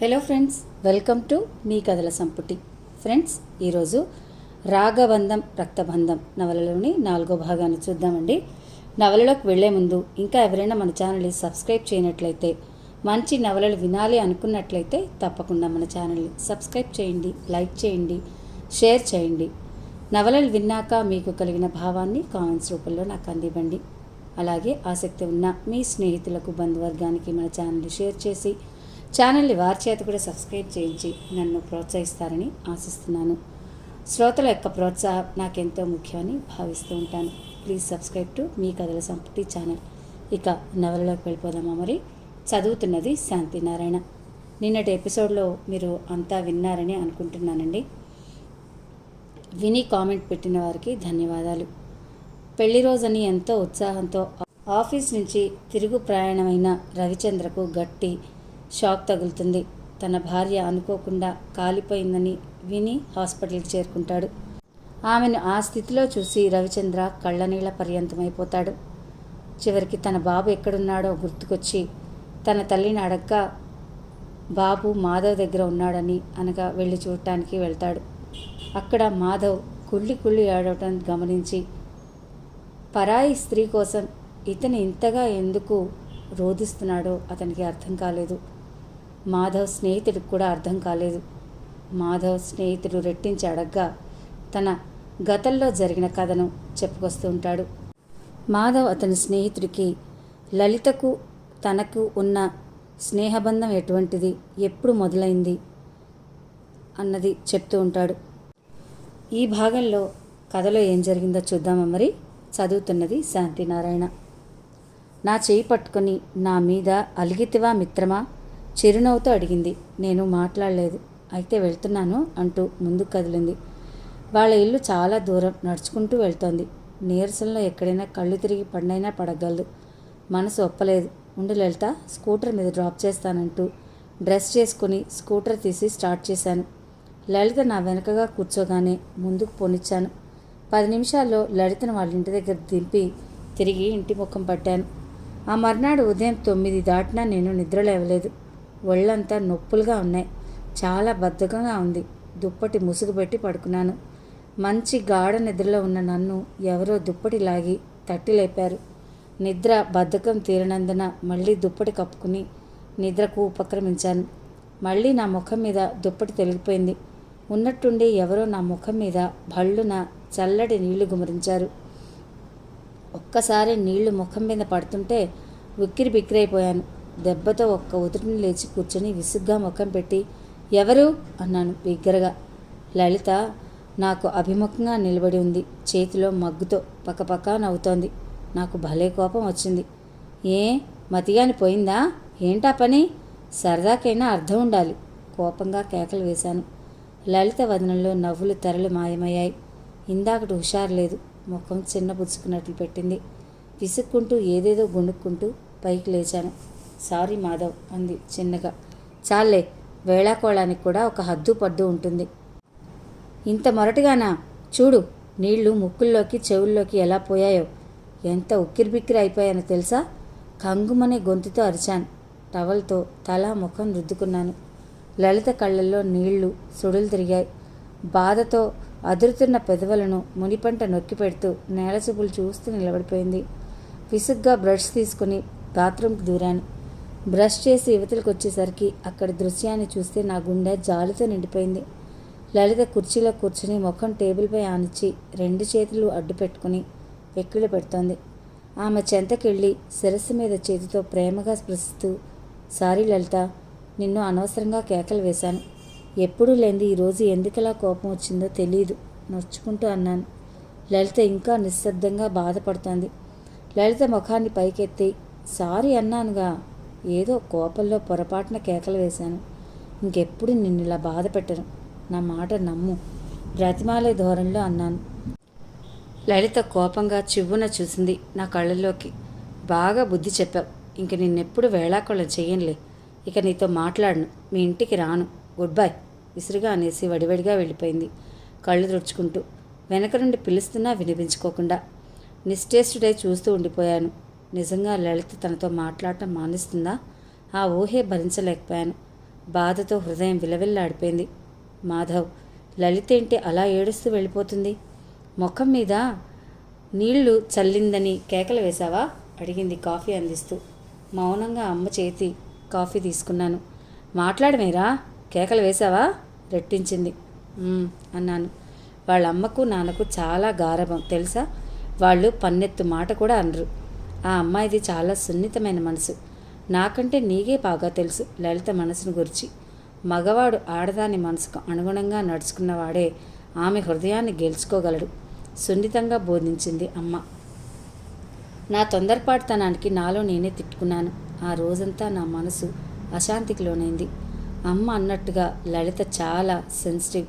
Hello friends, welcome to me కథల సంపుటి. Friends, ఈరోజు రాగబంధం రక్తబంధం నవలలోని 4వ భాగాన్ని చూద్దామండి. నవలలోకి వెళ్లే ముందు ఇంకా ఎవరైనా మన ఛానల్ని సబ్స్క్రైబ్ చేయనట్లయితే, మంచి నవలలు వినాలి అనుకున్నట్లయితే తప్పకుండా మన ఛానల్ని సబ్స్క్రైబ్ చేయండి, లైక్ చేయండి, షేర్ చేయండి. నవలలు విన్నాక మీకు కలిగిన భావాన్ని కామెంట్స్ రూపంలో నాకు అందివ్వండి. అలాగే ఆసక్తి ఉన్న మీ స్నేహితులకు, బంధువర్గానికి మన ఛానల్ని షేర్ చేసి ఛానల్ని వారి చేత కూడా సబ్స్క్రైబ్ చేయించి నన్ను ప్రోత్సహిస్తారని ఆశిస్తున్నాను. శ్రోతల యొక్క ప్రోత్సాహం నాకెంతో ముఖ్యమని భావిస్తూ ఉంటాను. ప్లీజ్ సబ్స్క్రైబ్ టు మీ కథల సంపుటి ఛానల్. ఇక నవలలోకి వెళ్ళిపోదామా? మరి చదువుతున్నది శాంతినారాయణ. నిన్నటి ఎపిసోడ్లో మీరు అంతా విన్నారని అనుకుంటున్నానండి. విని కామెంట్ పెట్టిన వారికి ధన్యవాదాలు. పెళ్లి రోజని ఎంతో ఉత్సాహంతో ఆఫీస్ నుంచి తిరుగు ప్రయాణమైన రవిచంద్రకు గట్టి షాక్ తగులుతుంది. తన భార్య అనుకోకుండా కాలిపోయిందని విని హాస్పిటల్కి చేరుకుంటాడు. ఆమెను ఆ స్థితిలో చూసి రవిచంద్ర కళ్ళనీళ్ల పర్యంతమైపోతాడు. చివరికి తన బాబు ఎక్కడున్నాడో గుర్తుకొచ్చి తన తల్లిని అడగ్గా బాబు మాధవ్ దగ్గర ఉన్నాడని అనగా వెళ్ళి చూడటానికి వెళ్తాడు. అక్కడ మాధవ్ కుళ్ళి కుళ్ళి ఏడవటం గమనించి పరాయి స్త్రీ కోసం ఇతను ఇంతగా ఎందుకు రోధిస్తున్నాడో అతనికి అర్థం కాలేదు. మాధవ్ స్నేహితుడికి కూడా అర్థం కాలేదు. మాధవ్ స్నేహితుడు రెట్టించి అడగ్గా తన గతంలో జరిగిన కథను చెప్పుకొస్తూ ఉంటాడు. మాధవ్ అతని స్నేహితుడికి లలితకు తనకు ఉన్న స్నేహబంధం ఎటువంటిది, ఎప్పుడు మొదలైంది అన్నది చెప్తూ ఉంటాడు. ఈ భాగంలో కథలో ఏం జరిగిందో చూద్దామా? మరి చదువుతున్నది శాంతినారాయణ. నా చేయి పట్టుకొని నా మీద అలిగితివా మిత్రమా? చిరునవ్వుతో అడిగింది. నేను మాట్లాడలేదు. అయితే వెళ్తున్నాను అంటూ ముందుకు కదిలింది. వాళ్ళ ఇల్లు చాలా దూరం నడుచుకుంటూ వెళ్తోంది. నీరసంలో ఎక్కడైనా కళ్ళు తిరిగి పడినైనా పడగలదు. మనసు ఒప్పలేదు. ఉండు లలిత, స్కూటర్ మీద డ్రాప్ చేస్తానంటూ డ్రెస్ చేసుకుని స్కూటర్ తీసి స్టార్ట్ చేశాను. లలిత నా వెనకగా కూర్చోగానే ముందుకు పోనిచ్చాను. 10 నిమిషాల్లో లలితను వాళ్ళ ఇంటి దగ్గర దింపి తిరిగి ఇంటి ముఖం పట్టాను. ఆ మర్నాడు ఉదయం 9 దాటినా నేను నిద్రలేవలేదు. ఒళ్ళంతా నొప్పులుగా ఉన్నాయి. చాలా బద్ధకంగా ఉంది. దుప్పటి ముసుగు పెట్టి పడుకున్నాను. మంచి గాఢ నిద్రలో ఉన్న నన్ను ఎవరో దుప్పటి లాగి తట్టి లేపారు. నిద్ర బద్ధకం తీరనందున మళ్ళీ దుప్పటి కప్పుకుని నిద్రకు ఉపక్రమించాను. మళ్ళీ నా ముఖం మీద దుప్పటి తొలగిపోయింది. ఉన్నట్టుండి ఎవరో నా ముఖం మీద భళ్ళున చల్లటి నీళ్లు గుమరించారు. ఒక్కసారి నీళ్లు ముఖం మీద పడుతుంటే ఉక్కిరి బిక్కిరైపోయాను. దెబ్బతో ఒక్క ఉదుటిని లేచి కూర్చొని విసుగ్గా ముఖం పెట్టి ఎవరు అన్నాను బిగ్గరగా. లలిత నాకు అభిముఖంగా నిలబడి ఉంది. చేతిలో మగ్గుతో పక్కపక్క నవ్వుతోంది. నాకు భలే కోపం వచ్చింది. ఏ మతిగాని పోయిందా? ఏంటా పని? సరదాకైనా అర్థం ఉండాలి. కోపంగా కేకలు వేశాను. లలిత వదనంలో నవ్వులు తెరలు మాయమయ్యాయి. ఇందాకటి హుషారు లేదు. ముఖం చిన్నబుచ్చుకున్నట్లు పెట్టింది. విసుక్కుంటూ ఏదేదో గుణుక్కుంటూ పైకి లేచాను. సారీ మాధవ్ అంది చిన్నగా. చాలే, వేళాకోళానికి కూడా ఒక హద్దు పద్దు ఉంటుంది. ఇంత మొరటిగానా? చూడు, నీళ్లు ముక్కుల్లోకి చెవుల్లోకి ఎలా పోయాయో. ఎంత ఉక్కిరిబిక్కిరి అయిపోయానో తెలుసా? కంగుమనే గొంతుతో అరిచాను. టవల్తో తల ముఖం రుద్దుకున్నాను. లలిత కళ్ళల్లో నీళ్లు సుడులు తిరిగాయి. బాధతో అదురుతున్న పెదవులను మునిపంట నొక్కి పెడుతూ నేలచూపులు చూస్తూ నిలబడిపోయింది. విసుగ్గా బ్రష్ తీసుకుని బాత్రూంకి దూరాను. బ్రష్ చేసి యువతలకు వచ్చేసరికి అక్కడి దృశ్యాన్ని చూస్తే నా గుండె జాలితో నిండిపోయింది. లలిత కుర్చీలో కూర్చుని ముఖం టేబుల్పై ఆనిచ్చి 2 చేతులు అడ్డు పెట్టుకుని వెక్కిళ్ళు పెడుతోంది. ఆమె చెంతకెళ్ళి శిరస్సు మీద చేతితో ప్రేమగా స్పృశిస్తూ, సారీ లలిత, నిన్ను అనవసరంగా కేకలు వేశాను. ఎప్పుడూ లేనిది ఈరోజు ఎందుకలా కోపం వచ్చిందో తెలియదు నొచ్చుకుంటూ అన్నాను. లలిత ఇంకా నిశ్శబ్దంగా బాధపడుతోంది. లలిత ముఖాన్ని పైకెత్తి, సారీ అన్నానుగా, ఏదో కోపంలో పొరపాటున కేకలు వేశాను. ఇంకెప్పుడు నిన్ను ఇలా బాధ పెట్టను. నా మాట నమ్ము, బ్రతిమాలే ధోరణిలో అన్నాను. లలిత కోపంగా చివ్వున చూసింది నా కళ్ళల్లోకి. బాగా బుద్ధి చెప్పావు. ఇంక నిన్నెప్పుడు వేళాకోళం చెయ్యనులే. ఇక నీతో మాట్లాడను. మీ ఇంటికి రాను. గుడ్ బై విసురుగా అనేసి వడివడిగా వెళ్ళిపోయింది, కళ్ళు తుడుచుకుంటూ. వెనక నుండి పిలుస్తున్నా వినిపించుకోకుండా నిశ్చేష్టుడై చూస్తూ ఉండిపోయాను. నిజంగా లలిత తనతో మాట్లాడటం మానేస్తుందా? ఆ ఊహే భరించలేకపోయాను. బాధతో హృదయం విలవిల్లాడిపోయింది. మాధవ్, లలిత ఏంటి అలా ఏడుస్తూ వెళ్ళిపోతుంది? ముఖం మీద నీళ్లు చల్లిందని కేకలు వేశావా? అడిగింది కాఫీ అందిస్తూ. మౌనంగా అమ్మ చేతి కాఫీ తీసుకున్నాను. మాట్లాడమేరా, కేకలు వేశావా? రెట్టించింది. అన్నాను. వాళ్ళ అమ్మకు నాన్నకు చాలా గారాబం తెలుసా. వాళ్ళు పన్నెత్తు మాట కూడా అనరు. ఆ అమ్మాయిది చాలా సున్నితమైన మనసు. నాకంటే నీకే బాగా తెలుసు లలిత మనసును గురించి. మగవాడు ఆడదాని మనసుకు అనుగుణంగా నడుచుకున్నవాడే ఆమె హృదయాన్ని గెలుచుకోగలడు, సున్నితంగా బోధించింది అమ్మ. నా తొందరపాటుతనానికి నాలో నేనే తిట్టుకున్నాను. ఆ రోజంతా నా మనసు అశాంతికి లోనైంది. అమ్మ అన్నట్టుగా లలిత చాలా సెన్సిటివ్.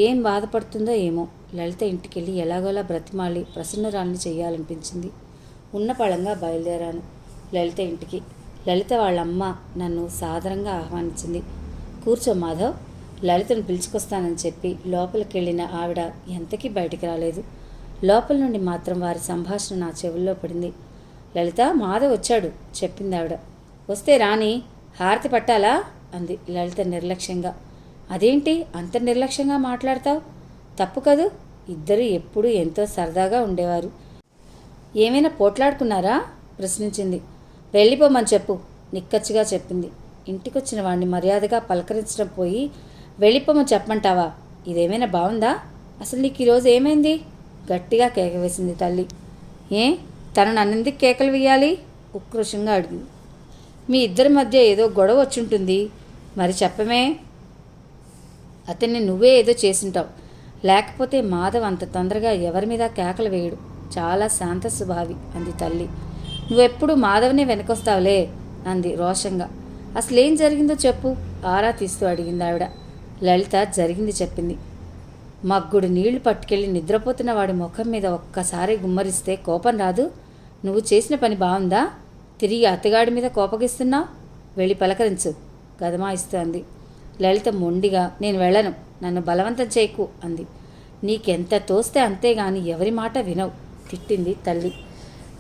ఏం బాధపడుతుందో ఏమో. లలిత ఇంటికెళ్ళి ఎలాగోలా బ్రతిమాలి ప్రసన్నురాల్ని చెయ్యాలనిపించింది. ఉన్న పళంగా బయలుదేరాను లలిత ఇంటికి. లలిత వాళ్ళమ్మ నన్ను సాదరంగా ఆహ్వానించింది. కూర్చో మాధవ్, లలితను పిలుచుకొస్తానని చెప్పి లోపలికి వెళ్ళిన ఆవిడ ఎంతకీ బయటికి రాలేదు. లోపల నుండి మాత్రం వారి సంభాషణ నా చెవుల్లో పడింది. లలిత, మాధవ్ వచ్చాడు చెప్పింది ఆవిడ. వస్తే రాని, హారతి పట్టాలా అంది లలిత నిర్లక్ష్యంగా. అదేంటి అంత నిర్లక్ష్యంగా మాట్లాడతావు? తప్పు కదూ. ఇద్దరు ఎప్పుడూ ఎంతో సరదాగా ఉండేవారు. ఏమైనా పోట్లాడుకున్నారా? ప్రశ్నించింది. వెళ్ళిపోమని చెప్పు, నిక్కచ్చిగా చెప్పింది. ఇంటికొచ్చిన వాడిని మర్యాదగా పలకరించడం పోయి వెళ్ళిపోమని చెప్పమంటావా? ఇదేమైనా బాగుందా? అసలు నీకు ఈరోజు ఏమైంది? గట్టిగా కేక వేసింది తల్లి. ఏ, తను నన్నెందుకు కేకలు వేయాలి? ఉక్రోషంగా అడిగింది. మీ ఇద్దరి మధ్య ఏదో గొడవ వచ్చుంటుంది, మరి చెప్పమే. అతన్ని నువ్వే ఏదో చేసుంటావు, లేకపోతే మాధవ్ అంత తొందరగా ఎవరి మీద కేకలు వేయడు. చాలా శాంత స్వభావి అంది తల్లి. నువ్వెప్పుడు మాధవ్నే వెనకొస్తావులే అంది రోషంగా. అసలేం జరిగిందో చెప్పు, ఆరా తీస్తూ అడిగింది ఆవిడ. లలిత జరిగింది చెప్పింది. మగ్గుడు నీళ్లు పట్టుకెళ్ళి నిద్రపోతున్న వాడి ముఖం మీద ఒక్కసారి గుమ్మరిస్తే కోపం రాదు? నువ్వు చేసిన పని బాగుందా? తిరిగి అత్తగాడి మీద కోపగిస్తున్నావు? వెళ్ళి పలకరించు, గదమాయిస్తూ అంది. లలిత మొండిగా, నేను వెళ్ళను, నన్ను బలవంతం చేయకు అంది. నీకెంత తోస్తే అంతేగాని ఎవరి మాట వినవు, తిట్టింది తల్లి.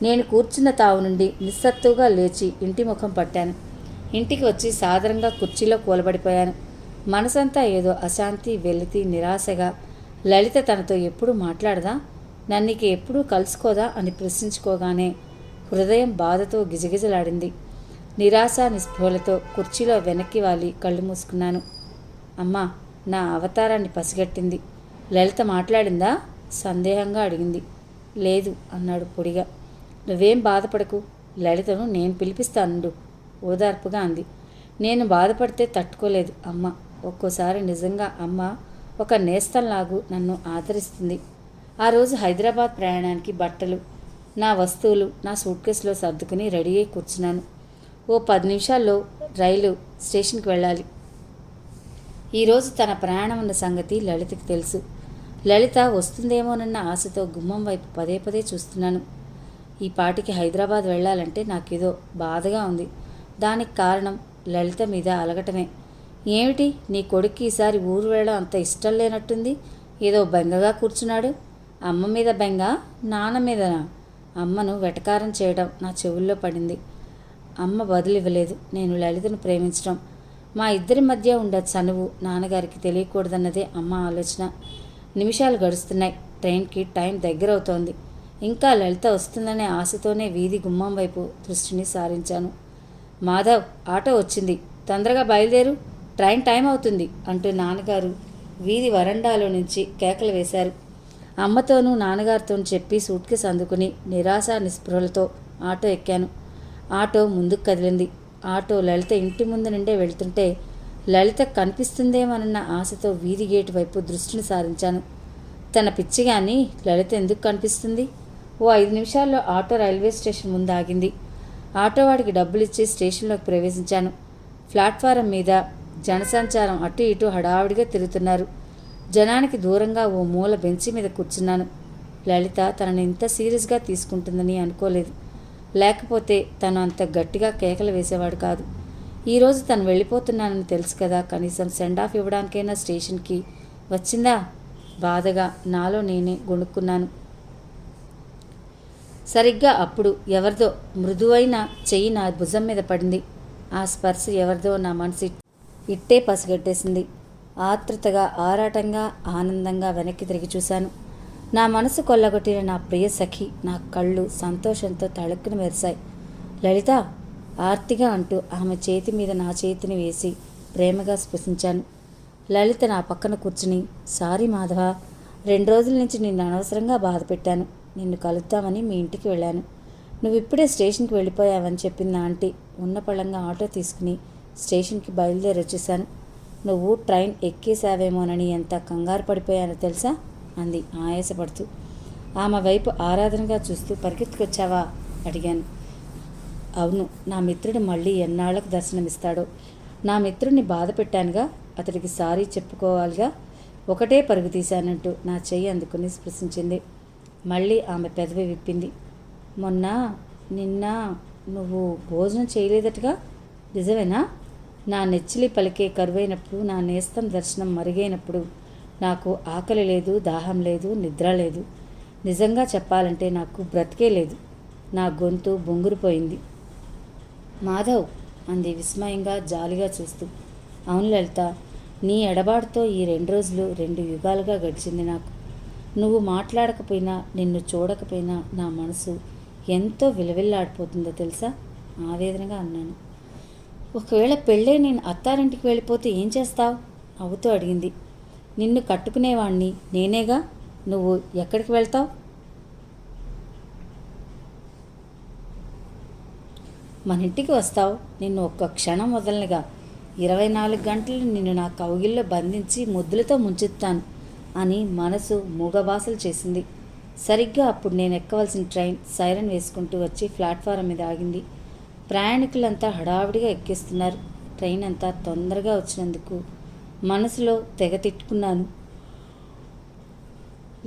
నేను కూర్చున్న తావు నుండి నిస్సత్తుగా లేచి ఇంటి ముఖం పట్టాను. ఇంటికి వచ్చి సాదరంగా కుర్చీలో కూలబడిపోయాను. మనసంతా ఏదో అశాంతి, వెలితి, నిరాశగా. లలిత తనతో ఎప్పుడు మాట్లాడదా, నన్నికి ఎప్పుడూ కలుసుకోదా అని ప్రశ్నించుకోగానే హృదయం బాధతో గిజగిజలాడింది. నిరాశ నిస్పృహలతో కుర్చీలో వెనక్కి వాలి కళ్ళు మూసుకున్నాను. అమ్మా, నా అవతారాన్ని పసిగట్టింది. లలిత మాట్లాడిందా? సందేహంగా అడిగింది. లేదు అన్నాడు పొడిగా. నువ్వేం బాధపడకు, లలితను నేను పిలిపిస్తానుండు ఓదార్పుగా అంది. నేను బాధపడితే తట్టుకోలేదు అమ్మ. ఒక్కోసారి నిజంగా అమ్మ ఒక నేస్తంలాగు నన్ను ఆదరిస్తుంది. ఆ రోజు హైదరాబాద్ ప్రయాణానికి బట్టలు, నా వస్తువులు నా సూట్ కేసులో సర్దుకుని రెడీ అయి కూర్చున్నాను. ఓ 10 నిమిషాల్లో రైలు స్టేషన్కి వెళ్ళాలి. ఈరోజు తన ప్రయాణం ఉన్న సంగతి లలితకి తెలుసు. లలిత వస్తుందేమోనన్న ఆశతో గుమ్మం వైపు పదే పదే చూస్తున్నాను. ఈ పాటికి హైదరాబాద్ వెళ్ళాలంటే నాకేదో బాధగా ఉంది. దానికి కారణం లలిత మీద అలగటమే. ఏమిటి, నీ కొడుక్కి ఈసారి ఊరు వెళ్ళడం అంత ఇష్టం లేనట్టుంది? ఏదో బెంగగా కూర్చున్నాడు. అమ్మ మీద బెంగ, నాన్న మీదనా? అమ్మను వెటకారం చేయడం నా చెవుల్లో పడింది. అమ్మ బదులివ్వలేదు. నేను లలితను ప్రేమించడం, మా ఇద్దరి మధ్య ఉండే చనువు నాన్నగారికి తెలియకూడదన్నదే అమ్మ ఆలోచన. నిమిషాలు గడుస్తున్నాయి. ట్రైన్కి టైం దగ్గరవుతోంది. ఇంకా లలిత వస్తుందనే ఆశతోనే వీధి గుమ్మం వైపు దృష్టిని సారించాను. మాధవ్, ఆటో వచ్చింది, తొందరగా బయలుదేరు, ట్రైన్ టైం అవుతుంది అంటూ నాన్నగారు వీధి వరండాలో నుంచి కేకలు వేశారు. అమ్మతోనూ నాన్నగారితోనూ చెప్పి సూట్ కేసు అందుకుని నిరాశ నిస్పృహలతో ఆటో ఎక్కాను. ఆటో ముందుకు కదిలింది. ఆటో లలిత ఇంటి ముందు నుండే వెళ్తుంటే లలిత కనిపిస్తుందేమోనన్న ఆశతో వీధి గేటు వైపు దృష్టిని సారించాను. తన పిచ్చిగాని లలిత ఎందుకు కనిపిస్తుంది? ఓ 5 నిమిషాల్లో ఆటో రైల్వే స్టేషన్ ముందు ఆగింది. ఆటోవాడికి డబ్బులిచ్చి స్టేషన్లోకి ప్రవేశించాను. ప్లాట్ఫారం మీద జనసంచారం అటు ఇటు హడావుడిగా తిరుగుతున్నారు. జనానికి దూరంగా ఓ మూల బెంచి మీద కూర్చున్నాను. లలిత తనని ఇంత సీరియస్గా తీసుకుంటుందని అనుకోలేదు. లేకపోతే తను అంత గట్టిగా కేకలు వేసేవాడు కాదు. ఈరోజు తను వెళ్ళిపోతున్నానని తెలుసు కదా, కనీసం సెండ్ ఆఫ్ ఇవ్వడానికైనా స్టేషన్కి వచ్చిందా? బాధగా నాలో నేనే గొణుక్కున్నాను. సరిగ్గా అప్పుడు ఎవరిదో మృదువైన చెయ్యి నా భుజం మీద పడింది. ఆ స్పర్శ ఎవరిదో నా మనసు ఇట్టే పసిగట్టేసింది. ఆతృతగా, ఆరాటంగా, ఆనందంగా వెనక్కి తిరిగి చూశాను. నా మనసు కొల్లగొట్టిన నా ప్రియ సఖి నా కళ్ళు సంతోషంతో తళుక్కున మెరిశాయి. లలిత ఆర్తిగా అంటూ ఆమె చేతి మీద నా చేతిని వేసి ప్రేమగా స్పృశించాను. లలిత నా పక్కన కూర్చుని, సారీ మాధవ, 2 రోజుల నుంచి నిన్ను అనవసరంగా బాధ పెట్టాను. నిన్ను కలుద్దామని మీ ఇంటికి వెళ్ళాను. నువ్వు ఇప్పుడే స్టేషన్కి వెళ్ళిపోయావని చెప్పింది ఆంటీ. ఉన్న పళ్ళంగా ఆటో తీసుకుని స్టేషన్కి బయలుదేరి వచ్చేసాను. నువ్వు ట్రైన్ ఎక్కేసావేమోనని ఎంత కంగారు పడిపోయానో తెలుసా అంది ఆయాసపడుతూ. ఆమె వైపు ఆరాధనగా చూస్తూ పరిగెత్తుకొచ్చావా అడిగాను. అవును, నా మిత్రుడు మళ్ళీ ఎన్నాళ్లకు దర్శనమిస్తాడో. నా మిత్రుడిని బాధ పెట్టానుగా, అతడికి సారీ చెప్పుకోవాలిగా. ఒకటే పరుగు తీశానంటూ నా చెయ్యి అందుకుని స్పృశించింది. మళ్ళీ ఆమె పెదవి విప్పింది. నిన్న నువ్వు భోజనం చేయలేదటగా, నిజమేనా? నా నెచ్చిలి పలికే కరువైనప్పుడు, నా నేస్తం దర్శనం మరుగైనప్పుడు నాకు ఆకలి లేదు, దాహం లేదు, నిద్ర లేదు. నిజంగా చెప్పాలంటే నాకు బ్రతికే లేదు. నా గొంతు బొంగురుపోయింది. మాధవ్ అంది విస్మయంగా, జాలిగా చూస్తూ. అవును లలిత, నీ ఎడబాటుతో ఈ 2 రోజులు 2 యుగాలుగా గడిచింది నాకు. నువ్వు మాట్లాడకపోయినా, నిన్ను చూడకపోయినా నా మనసు ఎంతో విలవిల్లాడిపోతుందో తెలుసా ఆవేదనగా అన్నాను. ఒకవేళ పెళ్ళే నేను అత్తారింటికి వెళ్ళిపోతే ఏం చేస్తావు నవ్వుతూ అడిగింది. నిన్ను కట్టుకునేవాణ్ణి నేనేగా. నువ్వు ఎక్కడికి వెళ్తావు? మన ఇంటికి వస్తావు. నిన్ను ఒక్క క్షణం వదలనిగా 24 గంటలు నిన్ను నా కౌగిల్లో బంధించి ముద్దులతో ముంచెత్తాను అని మనసు మూగబాసలు చేసింది. సరిగ్గా అప్పుడు నేను ఎక్కవలసిన ట్రైన్ సైరన్ వేసుకుంటూ వచ్చి ప్లాట్ఫారం మీద ఆగింది. ప్రయాణికులంతా హడావిడిగా ఎక్కిస్తున్నారు. ట్రైన్ అంతా తొందరగా వచ్చినందుకు మనసులో తెగ తిట్టుకున్నాను.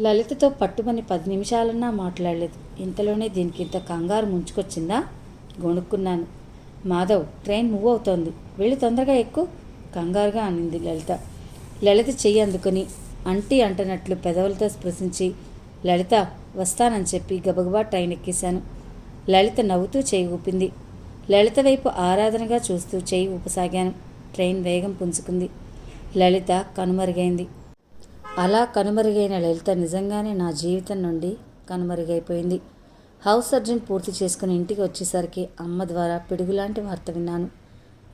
లలితతో పట్టుమని 10 నిమిషాలన్నా మాట్లాడలేదు. ఇంతలోనే దీనికి ఇంత కంగారు ముంచుకొచ్చిందా? గొణుక్కున్నాను. మాధవ్, ట్రైన్ మూవ్ అవుతోంది, వెళ్ళి తొందరగా ఎక్కు కంగారుగా అనింది లలిత. లలిత చెయ్యి అందుకొని అంటీ అంటనట్లు పెదవులతో స్పృశించి, లలిత వస్తానని చెప్పి గబగబా ట్రైన్ ఎక్కేశాను. లలిత నవ్వుతూ చెయ్యి ఊపింది. లలిత వైపు ఆరాధనగా చూస్తూ చెయ్యి ఊపసాగాను. ట్రైన్ వేగం పుంజుకుంది. లలిత కనుమరుగైంది. అలా కనుమరుగైన లలిత నిజంగానే నా జీవితం నుండి కనుమరుగైపోయింది. హౌస్ సర్జన్ పూర్తి చేసుకుని ఇంటికి వచ్చేసరికి అమ్మ ద్వారా పిడుగులాంటి వార్త విన్నాను.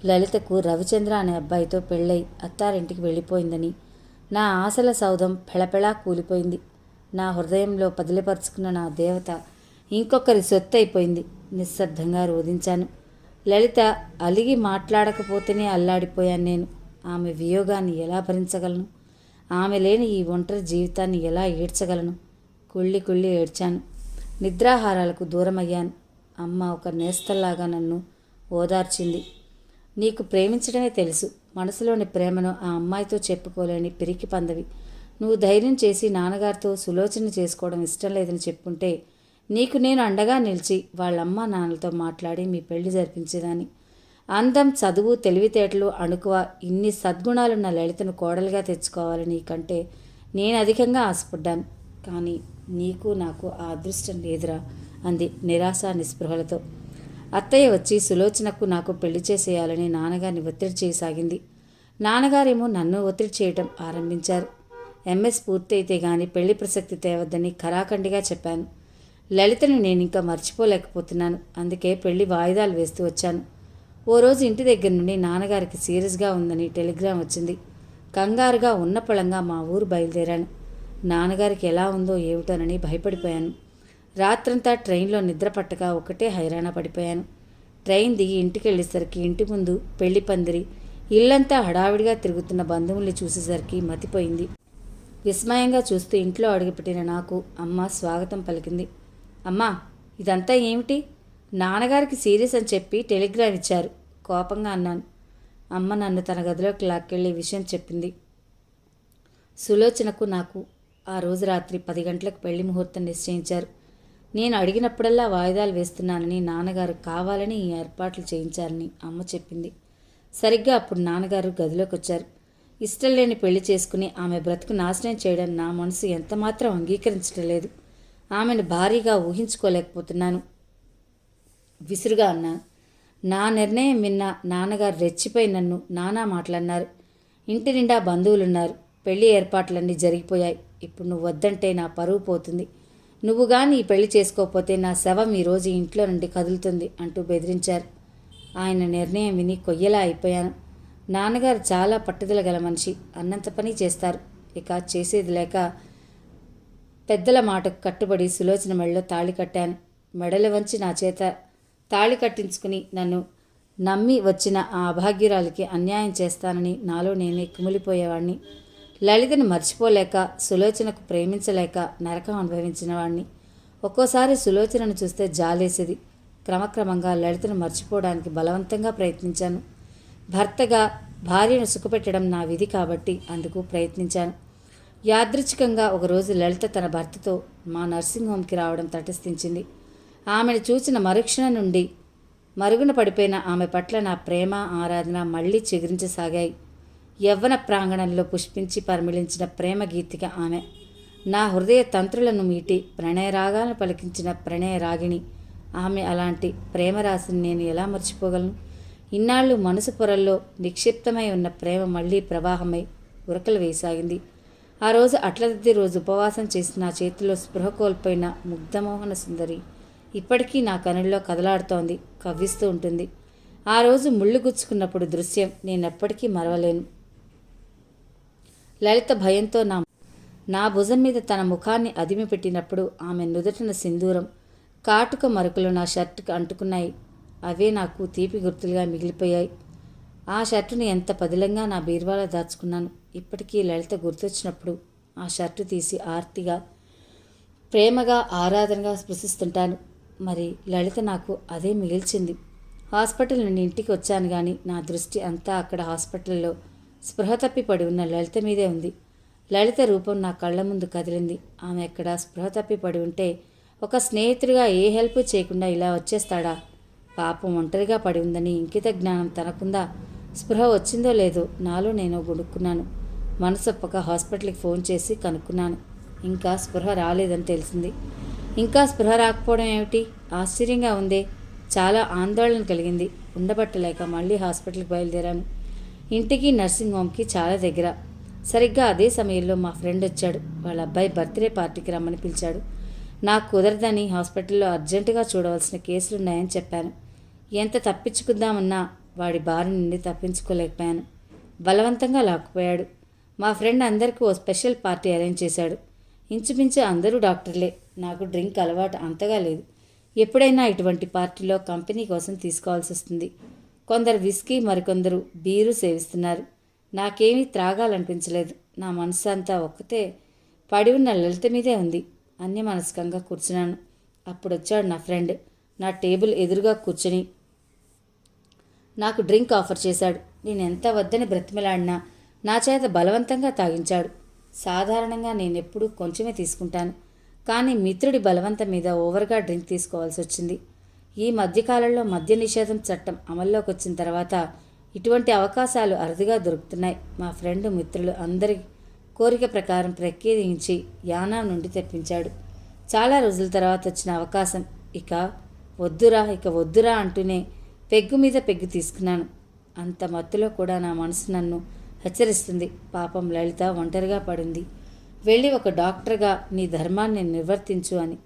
లలితకు రవిచంద్ర అనే అబ్బాయితో పెళ్ళై అత్తారింటికి వెళ్ళిపోయిందని. నా ఆశల సౌధం పెళపెళా కూలిపోయింది. నా హృదయంలో పదిలిపరుచుకున్న నా దేవత ఇంకొకరి సొత్తు అయిపోయింది. నిశ్శబ్దంగా రోధించాను. లలిత అలిగి మాట్లాడకపోతేనే అల్లాడిపోయాను నేను. ఆమె వియోగాన్ని ఎలా భరించగలను? ఆమె లేని ఈ ఒంటరి జీవితాన్ని ఎలా ఏడ్చగలను? కుళ్ళి కుళ్ళి ఏడ్చాను. నిద్రాహారాలకు దూరమయ్యాను. అమ్మ ఒక నేస్తల్లాగా నన్ను ఓదార్చింది. నీకు ప్రేమించడమే తెలుసు. మనసులోని ప్రేమను ఆ అమ్మాయితో చెప్పుకోలేని పిరికి పందవి. నువ్వు ధైర్యం చేసి నాన్నగారితో సులోచన చేసుకోవడం ఇష్టం లేదని చెప్పుంటే నీకు నేను అండగా నిలిచి వాళ్ళమ్మ నాన్నలతో మాట్లాడి మీ పెళ్లి జరిపించేదాన్ని. అందం, చదువు, తెలివితేటలు, అణుకువ, ఇన్ని సద్గుణాలున్న లలితను కోడలుగా తెచ్చుకోవాలి నీకంటే నేను అధికంగా ఆశపడ్డాను. కానీ నీకు నాకు ఆ అదృష్టం లేదురా అంది నిరాశ నిస్పృహలతో. అత్తయ్య వచ్చి సులోచనకు నాకు పెళ్లి చేసేయాలని నాన్నగారిని ఒత్తిడి చేయసాగింది. నాన్నగారేమో నన్ను ఒత్తిడి చేయటం ఆరంభించారు. ఎంఎస్ పూర్తయితే గాని పెళ్లి ప్రసక్తి తేవద్దని ఖరాఖండిగా చెప్పాను. లలితను నేను ఇంకా మర్చిపోలేకపోతున్నాను. అందుకే పెళ్లి వాయిదాలు వేస్తూ వచ్చాను. ఓ రోజు ఇంటి దగ్గర నుండి నాన్నగారికి సీరియస్గా ఉందని టెలిగ్రామ్ వచ్చింది. కంగారుగా ఉన్నపళంగా మా ఊరు బయలుదేరాను. నాన్నగారికి ఎలా ఉందో ఏమిటోనని భయపడిపోయాను. రాత్రంతా ట్రైన్లో నిద్ర పట్టక ఒకటే హైరాణ పడిపోయాను. ట్రైన్ దిగి ఇంటికి వెళ్ళేసరికి ఇంటి ముందు పెళ్లి పందిరి, ఇల్లంతా హడావిడిగా తిరుగుతున్న బంధువుల్ని చూసేసరికి మతిపోయింది. విస్మయంగా చూస్తూ ఇంట్లో అడుగుపెట్టిన నాకు అమ్మ స్వాగతం పలికింది. అమ్మా, ఇదంతా ఏమిటి? నాన్నగారికి సీరియస్ అని చెప్పి టెలిగ్రామ్ ఇచ్చారు కోపంగా అన్నాను. అమ్మ నన్ను తన గదిలోకి లాక్కెళ్ళి విషయం చెప్పింది. సులోచనకు నాకు ఆ రోజు రాత్రి 10 గంటలకు పెళ్లి ముహూర్తం నిశ్చయించారు. నేను అడిగినప్పుడల్లా వాయిదాలు వేస్తున్నానని, నాన్నగారు కావాలని ఈ ఏర్పాట్లు చేయించారని అమ్మ చెప్పింది. సరిగ్గా అప్పుడు నాన్నగారు గదిలోకి వచ్చారు. ఇష్టం లేని పెళ్లి చేసుకుని ఆమె బ్రతుకు నాశనం చేయడం నా మనసు ఎంతమాత్రం అంగీకరించడం లేదు. ఆమెను భారీగా ఊహించుకోలేకపోతున్నాను. విసురుగా అన్నాను. నా నిర్ణయం విన్న నాన్నగారు రెచ్చిపోయి నన్ను నానా మాటలన్నారు. ఇంటి నిండా బంధువులున్నారు. పెళ్లి ఏర్పాట్లన్నీ జరిగిపోయాయి. ఇప్పుడు నువ్వు వద్దంటే నా పరువు పోతుంది. నువ్వు గాని ఈ పెళ్లి చేసుకోకపోతే నా శవం ఈరోజు ఇంట్లో నుండి కదులుతుంది అంటూ బెదిరించారు. ఆయన నిర్ణయం విని కొయ్యలా అయిపోయాను. నాన్నగారు చాలా పట్టుదల గల మనిషి. అన్నంత పని చేస్తారు. ఇక చేసేది లేక పెద్దల మాటకు కట్టుబడి సులోచన మెడలో తాళి కట్టాను. మెడలు వంచి నా చేత తాళి కట్టించుకుని నన్ను నమ్మి వచ్చిన ఆ అభాగ్యురాలికి అన్యాయం చేస్తానని నాలో నేనే కుమిలిపోయేవాణ్ణి. లలితను మర్చిపోలేక, సులోచనకు ప్రేమించలేక నరకం అనుభవించిన వాణ్ణి. ఒక్కోసారి సులోచనను చూస్తే జాలేసేది. క్రమక్రమంగా లలితను మర్చిపోవడానికి బలవంతంగా ప్రయత్నించాను. భర్తగా భార్యను సుఖపెట్టడం నా విధి కాబట్టి అందుకు ప్రయత్నించాను. యాదృచ్ఛికంగా ఒకరోజు లలిత తన భర్తతో మా నర్సింగ్ హోమ్కి రావడం తటస్థించింది. ఆమెను చూసిన మరుక్షణం నుండి మరుగున పడిపోయిన ఆమె పట్ల నా ప్రేమ, ఆరాధన మళ్లీ చిగురించసాగాయి. యవ్వన ప్రాంగణంలో పుష్పించి పరిమళించిన ప్రేమ గీతిక ఆమె. నా హృదయ తంత్రులను మీటి ప్రణయరాగాలను పలికించిన ప్రణయరాగిణి ఆమె. అలాంటి ప్రేమరాశిని నేను ఎలా మర్చిపోగలను? ఇన్నాళ్ళు మనసు పొరల్లో నిక్షిప్తమై ఉన్న ప్రేమ మళ్లీ ప్రవాహమై ఉరకలు వేయసాగింది. ఆ రోజు అట్లదిద్ది రోజు ఉపవాసం చేసి నా చేతిలో స్పృహ కోల్పోయిన ముగ్ధమోహన సుందరి ఇప్పటికీ నా కనుల్లో కదలాడుతోంది, కవ్విస్తూ ఉంటుంది. ఆ రోజు ముళ్ళు గుచ్చుకున్నప్పుడు దృశ్యం నేనెప్పటికీ మరవలేను. లలిత భయంతో నా భుజం మీద తన ముఖాన్ని అదిమి పెట్టినప్పుడు ఆమె నుదుటిన సింధూరం, కాటుక మరకలు నా షర్టుకు అంటుకున్నాయి. అవే నాకు తీపి గుర్తులుగా మిగిలిపోయాయి. ఆ షర్టును ఎంత పదిలంగా నా బీరువాలో దాచుకున్నాను. ఇప్పటికీ లలిత గుర్తొచ్చినప్పుడు ఆ షర్టు తీసి ఆర్తిగా, ప్రేమగా, ఆరాధనగా స్పృశిస్తుంటాను. మరి లలిత నాకు అదే మిగిల్చింది. హాస్పిటల్ నుండి ఇంటికి వచ్చాను కానీ నా దృష్టి అంతా అక్కడ హాస్పిటల్లో స్పృహ తప్పి పడి ఉన్న లలిత మీదే ఉంది. లలిత రూపం నా కళ్ళ ముందు కదిలింది. ఆమె ఎక్కడ స్పృహ తప్పి పడి ఉంటే ఒక స్నేహితుడిగా ఏ హెల్ప్ చేయకుండా ఇలా వచ్చేస్తాడా? పాపం ఒంటరిగా పడి ఉందని ఇంకిత జ్ఞానం తనకుందా? స్పృహ వచ్చిందో లేదో నాలో నేను గుడుక్కున్నాను. మనసొప్పక హాస్పిటల్కి ఫోన్ చేసి కనుక్కున్నాను. ఇంకా స్పృహ రాలేదని తెలిసింది. ఇంకా స్పృహ రాకపోవడం ఏమిటి? ఆశ్చర్యంగా ఉందే. చాలా ఆందోళన కలిగింది. ఉండబట్టలేక మళ్ళీ హాస్పిటల్కి బయలుదేరాను. ఇంటికి నర్సింగ్ హోమ్కి చాలా దగ్గర. సరిగ్గా అదే సమయంలో మా ఫ్రెండ్ వచ్చాడు. వాళ్ళ అబ్బాయి బర్త్డే పార్టీకి రమ్మని పిలిచాడు. నాకు కుదరదని హాస్పిటల్లో అర్జెంటుగా చూడవలసిన కేసులున్నాయని చెప్పాను. ఎంత తప్పించుకుందామన్నా వాడి బారి నుండి తప్పించుకోలేకపోయాను. బలవంతంగా లాక్కుపోయాడు. మా ఫ్రెండ్ అందరికీ ఓ స్పెషల్ పార్టీ అరేంజ్ చేశాడు. ఇంచుమించు అందరూ డాక్టర్లే. నాకు డ్రింక్ అలవాటు అంతగా లేదు. ఎప్పుడైనా ఇటువంటి పార్టీలో కంపెనీ కోసం తీసుకోవాల్సి వస్తుంది. కొందరు విస్కీ, మరికొందరు బీరు సేవిస్తున్నారు. నాకేమీ త్రాగాలనిపించలేదు. నా మనసు అంతా ఒక్కతే పడి ఉన్న లలిత మీదే ఉంది. అన్యమనస్కంగా కూర్చున్నాను. అప్పుడు వచ్చాడు నా ఫ్రెండ్. నా టేబుల్ ఎదురుగా కూర్చుని నాకు డ్రింక్ ఆఫర్ చేశాడు. నేను ఎంత వద్దని బ్రతిమలాడినా నా చేత బలవంతంగా తాగించాడు. సాధారణంగా నేనెప్పుడూ కొంచెమే తీసుకుంటాను. కానీ మిత్రుడి బలవంతం మీద ఓవర్గా డ్రింక్ తీసుకోవాల్సి వచ్చింది. ఈ మధ్యకాలంలో మద్య నిషేధం చట్టం అమల్లోకి వచ్చిన తర్వాత ఇటువంటి అవకాశాలు అరుదుగా దొరుకుతున్నాయి. మా ఫ్రెండ్ మిత్రులు అందరి కోరిక ప్రకారం ప్రఖ్యాతించి యానా నుండి తెప్పించాడు. చాలా రోజుల తర్వాత వచ్చిన అవకాశం. ఇక వద్దురా అంటూనే పెగ్గు మీద పెగ్గు తీసుకున్నాను. అంత మత్తులో కూడా నా మనసు నన్ను హెచ్చరిస్తుంది. పాపం లలిత ఒంటరిగా పడింది. వెళ్ళి ఒక డాక్టర్గా నీ ధర్మాన్ని నిర్వర్తించు అని.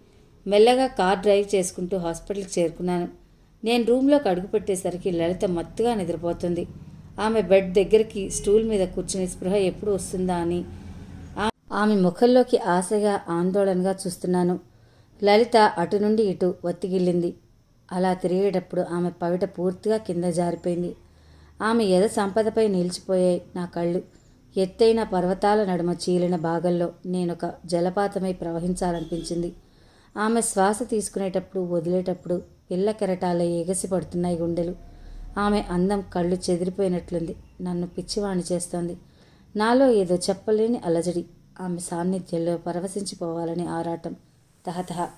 మెల్లగా కార్ డ్రైవ్ చేసుకుంటూ హాస్పిటల్కి చేరుకున్నాను. నేను రూమ్లోకి అడుగుపెట్టేసరికి లలిత మత్తుగా నిద్రపోతుంది. ఆమె బెడ్ దగ్గరికి స్టూల్ మీద కూర్చుని స్పృహ ఎప్పుడు వస్తుందా అని ఆమె ముఖంలోకి ఆశగా, ఆందోళనగా చూస్తున్నాను. లలిత అటు నుండి ఇటు ఒత్తిగిల్లింది. అలా తిరిగేటప్పుడు ఆమె పవిట పూర్తిగా కింద జారిపోయింది. ఆమె ఎద సంపదపై నిలిచిపోయాయి నా కళ్ళు. ఎత్తైన పర్వతాల నడుమ చీలిన భాగంలో నేనొక జలపాతమై ప్రవహించాలనిపించింది. ఆమె శ్వాస తీసుకునేటప్పుడు, వదిలేటప్పుడు పిల్ల కెరటాలే ఎగసి పడుతున్నాయి గుండెలు. ఆమె అందం కళ్ళు చెదిరిపోయినట్లుంది. నన్ను పిచ్చివాణి చేస్తోంది. నాలో ఏదో చెప్పలేని అలజడి. ఆమె సాన్నిధ్యంలో పరవశించిపోవాలని ఆరాటం, తహతహ.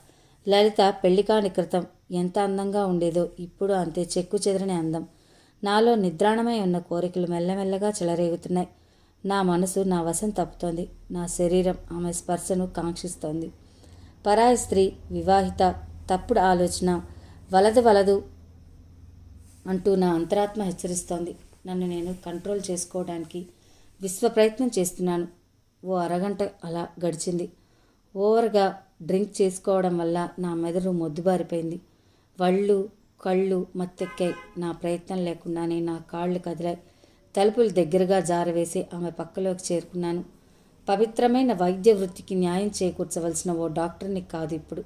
లలిత పెళ్లికాని క్రితం ఎంత అందంగా ఉండేదో ఇప్పుడు అంతే చెక్కు చెదరని అందం. నాలో నిద్రాణమై ఉన్న కోరికలు మెల్లమెల్లగా చెలరేగుతున్నాయి. నా మనసు నా వశం తప్పుతోంది. నా శరీరం ఆమె స్పర్శను కాంక్షిస్తోంది. పరాయి స్త్రీ, వివాహిత, తప్పుడు ఆలోచన, వలదు అంటూ నా అంతరాత్మ హెచ్చరిస్తోంది. నన్ను నేను కంట్రోల్ చేసుకోవడానికి విశ్వ ప్రయత్నం చేస్తున్నాను. ఓ అరగంట అలా గడిచింది. ఓవర్గా డ్రింక్ చేసుకోవడం వల్ల నా మెదడు మొద్దుబారిపోయింది. కళ్ళు మత్తెక్కాయి. నా ప్రయత్నం లేకుండానే నా కాళ్ళు కదిలాయి. తలుపులు దగ్గరగా జారవేసి ఆమె పక్కలోకి చేరుకున్నాను. పవిత్రమైన వైద్య వృత్తికి న్యాయం చేకూర్చవలసిన ఓ డాక్టర్ని కాదు ఇప్పుడు.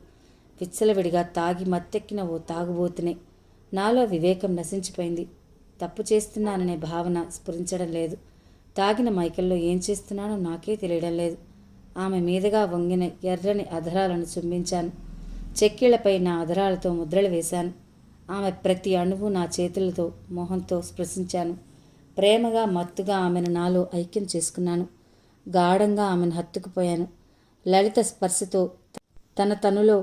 విచ్చలవిడిగా తాగి మత్తెక్కిన ఓ తాగుబోతునే. నాలో వివేకం నశించిపోయింది. తప్పు చేస్తున్నాననే భావన స్ఫురించడం లేదు. తాగిన మైకల్లో ఏం చేస్తున్నానో నాకే తెలియడం లేదు. ఆమె మీదుగా వంగిన ఎర్రని అధరాలను చుంబించాను. చెక్కిళ్లపై నా అధరాలతో ముద్రలు వేశాను. ఆమె ప్రతి అణువు నా చేతులతో మొహంతో స్పృశించాను. ప్రేమగా మత్తుగా ఆమెను నాలో ఐక్యం చేసుకున్నాను. గాఢంగా ఆమెను హత్తుకుపోయాను. లలిత స్పర్శతో తనులో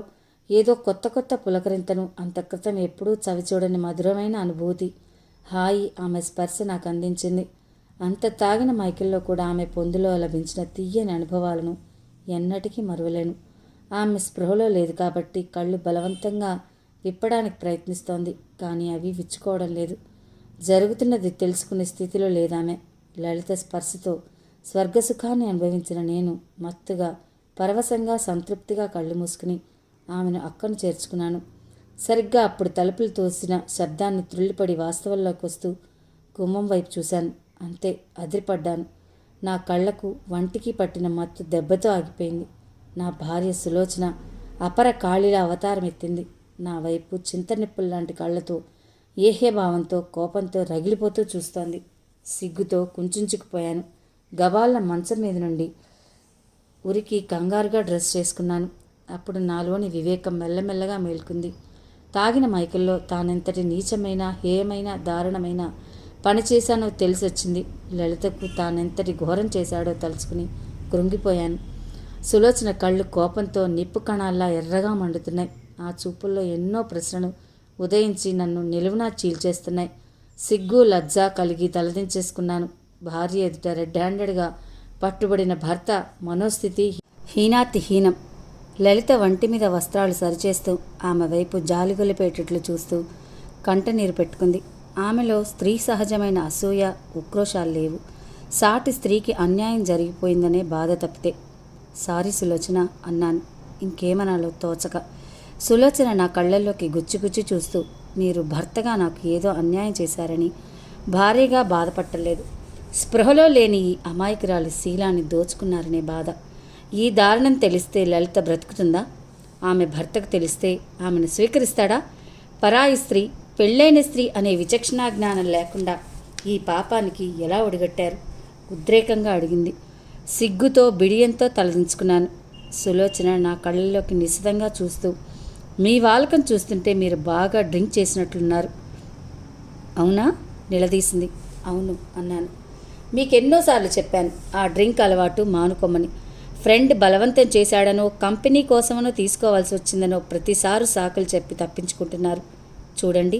ఏదో కొత్త పులకరింతను, అంత క్రితం ఎప్పుడూ చవిచూడని మధురమైన అనుభూతి, హాయి ఆమె స్పర్శ నాకు అందించింది. అంత తాగిన మైకిల్లో కూడా ఆమె పొందులో లభించిన తీయని అనుభవాలను ఎన్నటికీ మరువలేను. ఆమె స్పృహలో లేదు కాబట్టి కళ్ళు బలవంతంగా విప్పడానికి ప్రయత్నిస్తోంది. కానీ అవి విచ్చుకోవడం లేదు. జరుగుతున్నది తెలుసుకునే స్థితిలో లేదామె. లలిత స్పర్శతో స్వర్గసుఖాన్ని అనుభవించిన నేను మత్తుగా, పరవశంగా, సంతృప్తిగా కళ్ళు మూసుకుని ఆమెను అక్కను చేర్చుకున్నాను. సరిగ్గా అప్పుడు తలుపులు తోసిన శబ్దాన్ని త్రుళ్ళిపడి వాస్తవంలోకి వస్తూ గుమ్మం వైపు చూశాను. అంతే, అదిరిపడ్డాను. నా కళ్లకు వంటికి పట్టిన మత్తు దెబ్బతో ఆగిపోయింది. నా భార్య సులోచన అపర కాళిలా అవతారం ఎత్తింది. నా వైపు చింతనిప్పుల్లాంటి కళ్ళతో, ఏహ్యభావంతో, కోపంతో రగిలిపోతూ చూస్తోంది. సిగ్గుతో కుంచుకుపోయాను. గబాళ్ళ మంచం మీద నుండి ఉరికి కంగారుగా డ్రెస్ చేసుకున్నాను. అప్పుడు నాలోని వివేకం మెల్లమెల్లగా మేల్కుంది. తాగిన మైకల్లో తానెంతటి నీచమైన, హేయమైన, దారుణమైన పని చేశానో తెలిసొచ్చింది. లలితకు తానెంతటి ఘోరం చేశాడో తలుచుకుని కృంగిపోయాను. సులోచన కళ్ళు కోపంతో నిప్పు కణాల్లా ఎర్రగా మండుతున్నాయి. ఆ చూపుల్లో ఎన్నో ప్రశ్నలు ఉదయించి నన్ను నిలువునా చీల్చేస్తున్నాయి. సిగ్గు, లజ్జ కలిగి తలదించేసుకున్నాను. భార్య ఎదుట రెడ్ హ్యాండెడ్గా పట్టుబడిన భర్త మనోస్థితి హీనాతిహీనం. లలిత వంటి మీద వస్త్రాలు సరిచేస్తూ ఆమె వైపు జాలిగొలిపేటట్లు చూస్తూ కంటనీరు పెట్టుకుంది. ఆమెలో స్త్రీ సహజమైన అసూయ, ఉక్రోషాలు లేవు. సాటి స్త్రీకి అన్యాయం జరిగిపోయిందనే బాధ తప్పితే. సారీ సులోచన అన్నాను, ఇంకేమనాలో తోచక. సులోచన నా కళ్ళల్లోకి గుచ్చి చూస్తూ, మీరు భర్తగా నాకు ఏదో అన్యాయం చేశారని భార్యగా బాధపట్టలేదు. స్పృహలో లేని ఈ అమాయకురాలి శీలాన్ని దోచుకున్నారనే బాధ. ఈ దారుణం తెలిస్తే లలిత బ్రతుకుతుందా? ఆమె భర్తకు తెలిస్తే ఆమెను స్వీకరిస్తాడా? పరాయి స్త్రీ, పెళ్ళైన స్త్రీ అనే విచక్షణా జ్ఞానం లేకుండా ఈ పాపానికి ఎలా ఒడిగట్టారు? ఉద్రేకంగా అడిగింది. సిగ్గుతో, బిడియంతో తలదించుకున్నాను. సులోచన నా కళ్ళల్లోకి నిశితంగా చూస్తూ, మీ వాలకం చూస్తుంటే మీరు బాగా డ్రింక్ చేసినట్లున్నారు. అవునా? నిలదీసింది. అవును అన్నాను. మీకెన్నోసార్లు చెప్పాను ఆ డ్రింక్ అలవాటు మానుకోమని. ఫ్రెండ్ బలవంతం చేశాడనో, కంపెనీ కోసమనో తీసుకోవాల్సి వచ్చిందనో ప్రతిసారి సాకులు చెప్పి తప్పించుకుంటున్నారు. చూడండి,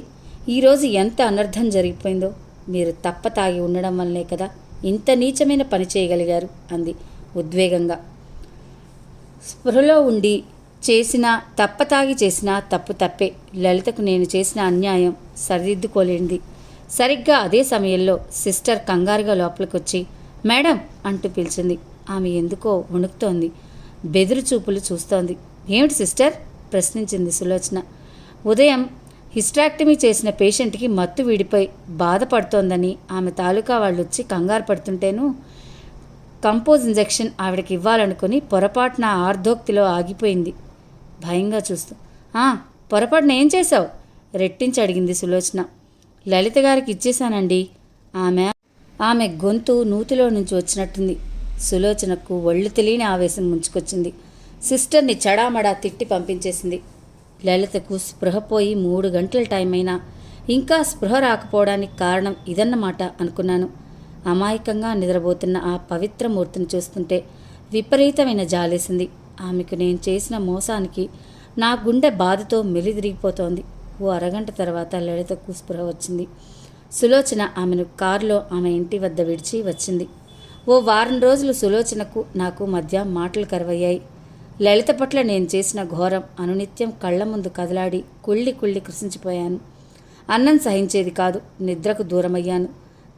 ఈరోజు ఎంత అనర్థం జరిగిపోయిందో. మీరు తప్ప తాగి ఉండడం వల్లే కదా ఇంత నీచమైన పని చేయగలిగారు అంది ఉద్వేగంగా. స్పృహలో ఉండి చేసినా, తాగి చేసినా తప్పు తప్పే. లలితకు నేను చేసిన అన్యాయం సరిదిద్దుకోలేనిది. సరిగ్గా అదే సమయంలో సిస్టర్ కంగారుగా లోపలికొచ్చి మేడం అంటూ పిలిచింది. ఆమె ఎందుకో వణుకుతోంది. బెదురు చూపులు చూస్తోంది. ఏమిటి సిస్టర్? ప్రశ్నించింది సులోచన. ఉదయం హిస్ట్రాక్టమీ చేసిన పేషెంట్కి మత్తు వీడిపోయి బాధపడుతోందని ఆమె తాలూకా వాళ్ళు వచ్చి కంగారు పడుతుంటేను కంపోజ్ ఇంజెక్షన్ ఆవిడకి ఇవ్వాలనుకుని పొరపాటున ఆర్ధోక్తిలో ఆగిపోయింది. భయంగా చూస్తూ, పొరపాటున ఏం చేశావు? రెట్టించి అడిగింది సులోచన. లలిత గారికి ఇచ్చేశానండి. ఆమె గొంతు నూతిలో నుంచి వచ్చినట్టుంది. సులోచనకు ఒళ్ళు తెలియని ఆవేశం ముంచుకొచ్చింది. సిస్టర్ని చడామడా తిట్టి పంపించేసింది. లలితకు స్పృహ పోయి 3 గంటల టైం అయినా ఇంకా స్పృహ రాకపోవడానికి కారణం ఇదన్నమాట అనుకున్నాను. అమాయకంగా నిద్రపోతున్న ఆ పవిత్ర మూర్తిని చూస్తుంటే విపరీతమైన జాలేసింది. ఆమెకు నేను చేసిన మోసానికి నా గుండె బాధతో మెలిదిరిగిపోతోంది. ఓ అరగంట తర్వాత లలితకు స్పృహ వచ్చింది. సులోచన ఆమెను కారులో ఆమె ఇంటి వద్ద విడిచి వచ్చింది. ఓ వారం రోజులు సులోచనకు నాకు మధ్య మాటలు కరువయ్యాయి. లలిత పట్ల నేను చేసిన ఘోరం అనునిత్యం కళ్ల ముందు కదలాడి కుళ్ళి కృషించిపోయాను. అన్నం సహించేది కాదు. నిద్రకు దూరమయ్యాను.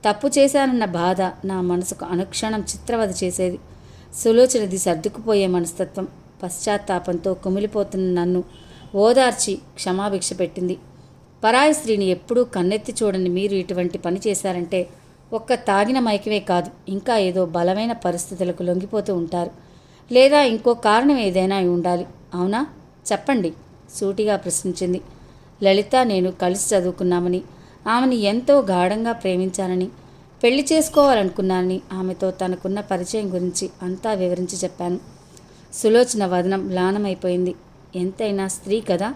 తప్పు చేశానన్న బాధ నా మనసుకు అనుక్షణం చిత్రవద చేసేది. సులోచనది సర్దుకుపోయే మనస్తత్వం. పశ్చాత్తాపంతో కుమిలిపోతున్న నన్ను ఓదార్చి క్షమాభిక్ష పెట్టింది. పరాయి స్త్రీని ఎప్పుడూ కన్నెత్తి చూడని మీరు ఇటువంటి పని చేశారంటే ఒక్క తాగిన మైకమే కాదు, ఇంకా ఏదో బలమైన పరిస్థితులకు లొంగిపోతూ ఉంటారు. లేదా ఇంకో కారణం ఏదైనా ఉండాలి. అవునా? చెప్పండి, సూటిగా ప్రశ్నించింది. లలిత నేను కలిసి చదువుకున్నామని, ఆమెని ఎంతో గాఢంగా ప్రేమించానని, పెళ్లి చేసుకోవాలనుకున్నానని ఆమెతో తనకున్న పరిచయం గురించి అంతా వివరించి చెప్పాను. సులోచన వదనం మ్లానమైపోయింది. ఎంతైనా స్త్రీ కదా,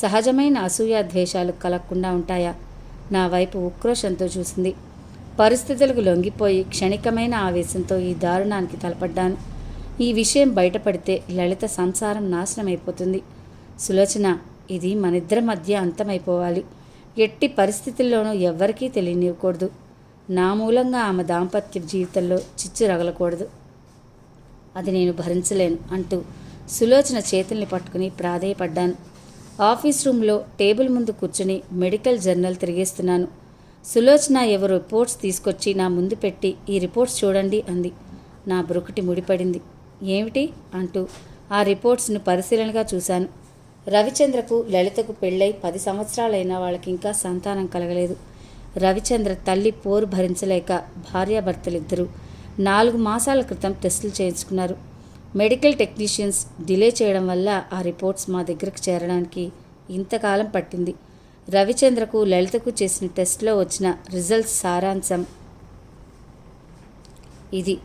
సహజమైన అసూయ ద్వేషాలు కలగకుండా ఉంటాయా? నా వైపు ఉక్రోషంతో చూసింది. పరిస్థితులకు లొంగిపోయి క్షణికమైన ఆవేశంతో ఈ దారుణానికి తలపడ్డాను. ఈ విషయం బయటపడితే లలిత సంసారం నాశనమైపోతుంది. సులోచన, ఇది మనిద్దరి మధ్య అంతమైపోవాలి. ఎట్టి పరిస్థితుల్లోనూ ఎవ్వరికీ తెలియనివ్వకూడదు. నా మూలంగా ఆమె దాంపత్య జీవితంలో చిచ్చు రగలకూడదు. అది నేను భరించలేను అంటూ సులోచన చేతుల్ని పట్టుకుని ప్రాధేయపడ్డాను. ఆఫీస్ రూమ్లో టేబుల్ ముందు కూర్చుని మెడికల్ జర్నల్ తిరిగేస్తున్నాను. సులోచన ఎవరు రిపోర్ట్స్ తీసుకొచ్చి నా ముందు పెట్టి ఈ రిపోర్ట్స్ చూడండి అంది. నా బ్రుకుటి ముడిపడింది. ఏమిటి అంటూ ఆ రిపోర్ట్స్ను పరిశీలనగా చూశాను. రవిచంద్రకు లలితకు పెళ్ళై 10 సంవత్సరాలైనా వాళ్ళకి ఇంకా సంతానం కలగలేదు. రవిచంద్ర తల్లి పోరు భరించలేక భార్యాభర్తలిద్దరూ 4 మాసాల క్రితం టెస్టులు చేయించుకున్నారు. మెడికల్ టెక్నీషియన్స్ డిలే చేయడం వల్ల ఆ రిపోర్ట్స్ మా దగ్గరకు చేరడానికి ఇంతకాలం పట్టింది. రవిచంద్రకు లలితకు చేసిన టెస్ట్లో వచ్చిన రిజల్ట్స్ సారాంశం ఇది.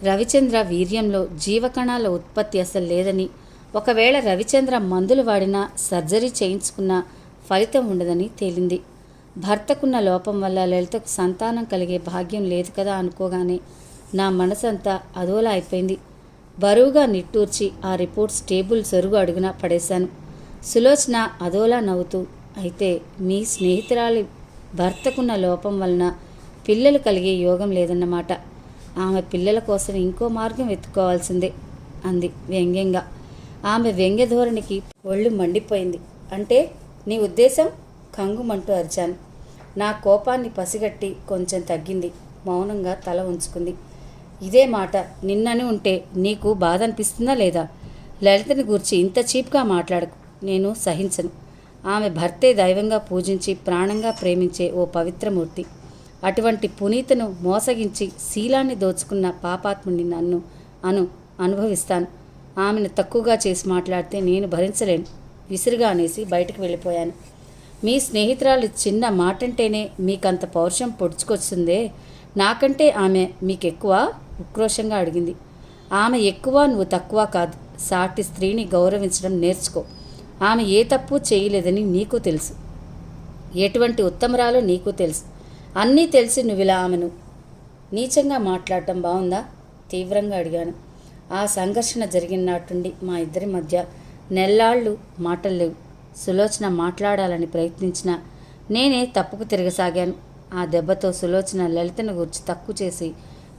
రవిచంద్ర వీర్యంలో జీవకణాల ఉత్పత్తి అసలు లేదని, ఒకవేళ రవిచంద్ర మందులు వాడినా సర్జరీ చేయించుకున్నా ఫలితం ఉండదని తేలింది. భర్తకున్న లోపం వల్ల లలితకు సంతానం కలిగే భాగ్యం లేదు కదా అనుకోగానే నా మనసంతా అదోలా అయిపోయింది. బరువుగా నిట్టూర్చి ఆ రిపోర్ట్స్ టేబుల్ సొరుగు అడుగున పడేశాను. సులోచన అదోలా నవ్వుతూ, అయితే మీ స్నేహితురాలి భర్తకున్న లోపం వలన పిల్లలు కలిగే యోగం లేదన్నమాట. ఆమె పిల్లల కోసం ఇంకో మార్గం వెతుక్కోవాల్సిందే అంది వ్యంగ్యంగా. ఆమె వ్యంగ్య ధోరణికి ఒళ్ళు మండిపోయింది. అంటే నీ ఉద్దేశం? కంగుమంటూ అరిచాను. నా కోపాన్ని పసిగట్టి కొంచెం తగ్గింది. మౌనంగా తల ఉంచుకుంది. ఇదే మాట నిన్నని ఉంటే నీకు బాధ అనిపిస్తుందా లేదా? లలితని గూర్చి ఇంత చీప్గా మాట్లాడకు. నేను సహించను. ఆమె భర్తే దైవంగా పూజించి ప్రాణంగా ప్రేమించే ఓ పవిత్రమూర్తి. అటువంటి పునీతను మోసగించి శీలాన్ని దోచుకున్న పాపాత్ముని నన్ను అనుభవిస్తాను. ఆమెను తక్కువగా చేసి మాట్లాడితే నేను భరించలేను. విసురుగా అనేసి బయటకు వెళ్ళిపోయాను. మీ స్నేహితురాలు చిన్న మాటంటేనే మీకంత పౌరుషం పొడుచుకొచ్చిందే, నాకంటే ఆమె మీకెక్కువ? ఉక్రోషంగా అడిగింది. ఆమె ఎక్కువ, నువ్వు తక్కువ కాదు. సాటి స్త్రీని గౌరవించడం నేర్చుకో. ఆమె ఏ తప్పు చేయలేదని నీకు తెలుసు. ఎటువంటి ఉత్తమరాలో నీకు తెలుసు. అన్నీ తెలిసి నువ్విలా ఆమెను నీచంగా మాట్లాడటం బాగుందా? తీవ్రంగా అడిగాను. ఆ సంఘర్షణ జరిగిన నాటుండి మా ఇద్దరి మధ్య నెల్లాళ్ళు మాటలు లేవు. సులోచన మాట్లాడాలని ప్రయత్నించినా నేనే తప్పుకు తిరగసాగాను. ఆ దెబ్బతో సులోచన లలితను గురించి తక్కువ చేసి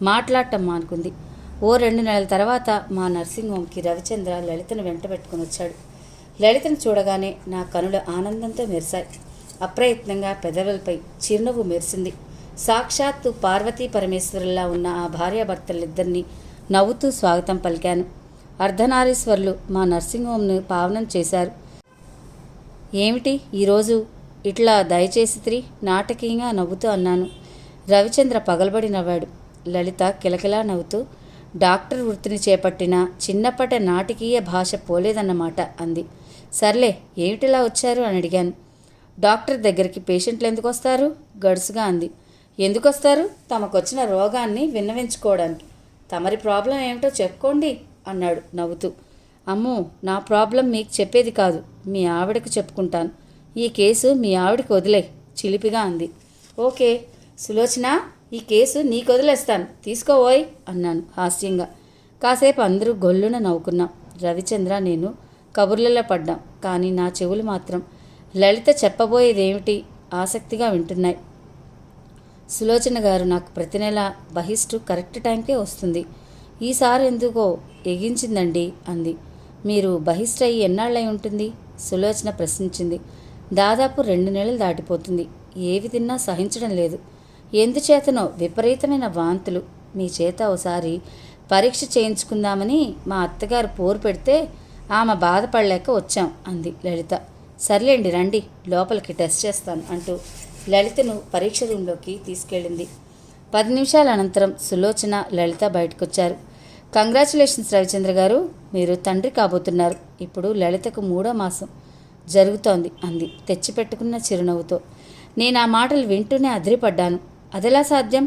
మాట్లాడటం మానుకుంది. ఓ 2 నెలల తర్వాత మా నర్సింగ్ హోమ్కి రవిచంద్ర లలితను వెంట పెట్టుకుని వచ్చాడు. లలితను చూడగానే నా కనులు ఆనందంతో మెరిశాయి. అప్రయత్నంగా పెదవులపై చిరునవ్వు మెరిసింది. సాక్షాత్తు పార్వతీ పరమేశ్వరుల్లా ఉన్న ఆ భార్యాభర్తలిద్దరినీ నవ్వుతూ స్వాగతం పలికాను. అర్ధనారీశ్వరులు మా నర్సింగ్ హోమ్ను పావనం చేశారు. ఏమిటి ఈరోజు ఇట్లా దయచేసి నాటకీయంగా నవ్వుతూ అన్నాను. రవిచంద్ర పగలబడి నవ్వాడు. లలిత కిలకిలా నవ్వుతూ, డాక్టర్ వృత్తిని చేపట్టిన చిన్నప్పటి నాటకీయ భాష పోలేదన్నమాట అంది. సర్లే, ఏమిటిలా వచ్చారు అని అడిగాను. డాక్టర్ దగ్గరికి పేషెంట్లు ఎందుకు వస్తారు? గడుసుగా అంది. ఎందుకు వస్తారు? తమకొచ్చిన రోగాన్ని విన్నవించుకోవడానికి. తమరి ప్రాబ్లం ఏమిటో చెప్పుకోండి అన్నాడు నవ్వుతూ. అమ్మో, నా ప్రాబ్లం మీకు చెప్పేది కాదు, మీ ఆవిడకు చెప్పుకుంటాను. ఈ కేసు మీ ఆవిడకి వదిలే, చిలిపిగా అంది. ఓకే సులోచన, ఈ కేసు నీకు వదిలేస్తాను, తీసుకోవోయ్ అన్నాను హాస్యంగా. కాసేపు అందరూ గొల్లున నవ్వుకున్నాం. రవిచంద్ర నేను కబుర్లలో పడ్డాం. కానీ నా చెవులు మాత్రం లలిత చెప్పబోయేదేమిటి ఆసక్తిగా వింటున్నాయి. సులోచన గారు నాకు ప్రతి నెల బహిష్టు కరెక్ట్ టైంకే వస్తుంది. ఈసారి ఎందుకో ఎగించిందండి అంది. మీరు బహిష్టు అయ్యి ఎన్నాళ్ళై ఉంటుంది? సులోచన ప్రశ్నించింది. దాదాపు 2 నెలలు దాటిపోతుంది. ఏవి తిన్నా సహించడం లేదు. ఎందుచేతనో విపరీతమైన వాంతులు. మీ చేత ఒకసారి పరీక్ష చేయించుకుందామని మా అత్తగారు పోరు పెడితే ఆమె బాధపడలేక వచ్చాం అంది లలిత. సర్లేండి రండి, లోపలికి టెస్ట్ చేస్తాను అంటూ లలితను పరీక్ష రూంలోకి తీసుకెళ్ళింది. 10 నిమిషాల అనంతరం సులోచన, లలిత బయటకొచ్చారు. కంగ్రాచులేషన్స్ రవిచంద్ర గారు, మీరు తండ్రి కాబోతున్నారు. ఇప్పుడు లలితకు 3వ మాసం జరుగుతోంది అంది తెచ్చిపెట్టుకున్న చిరునవ్వుతో. నేను ఆ మాటలు వింటూనే అదిరిపడ్డాను. అదెలా సాధ్యం?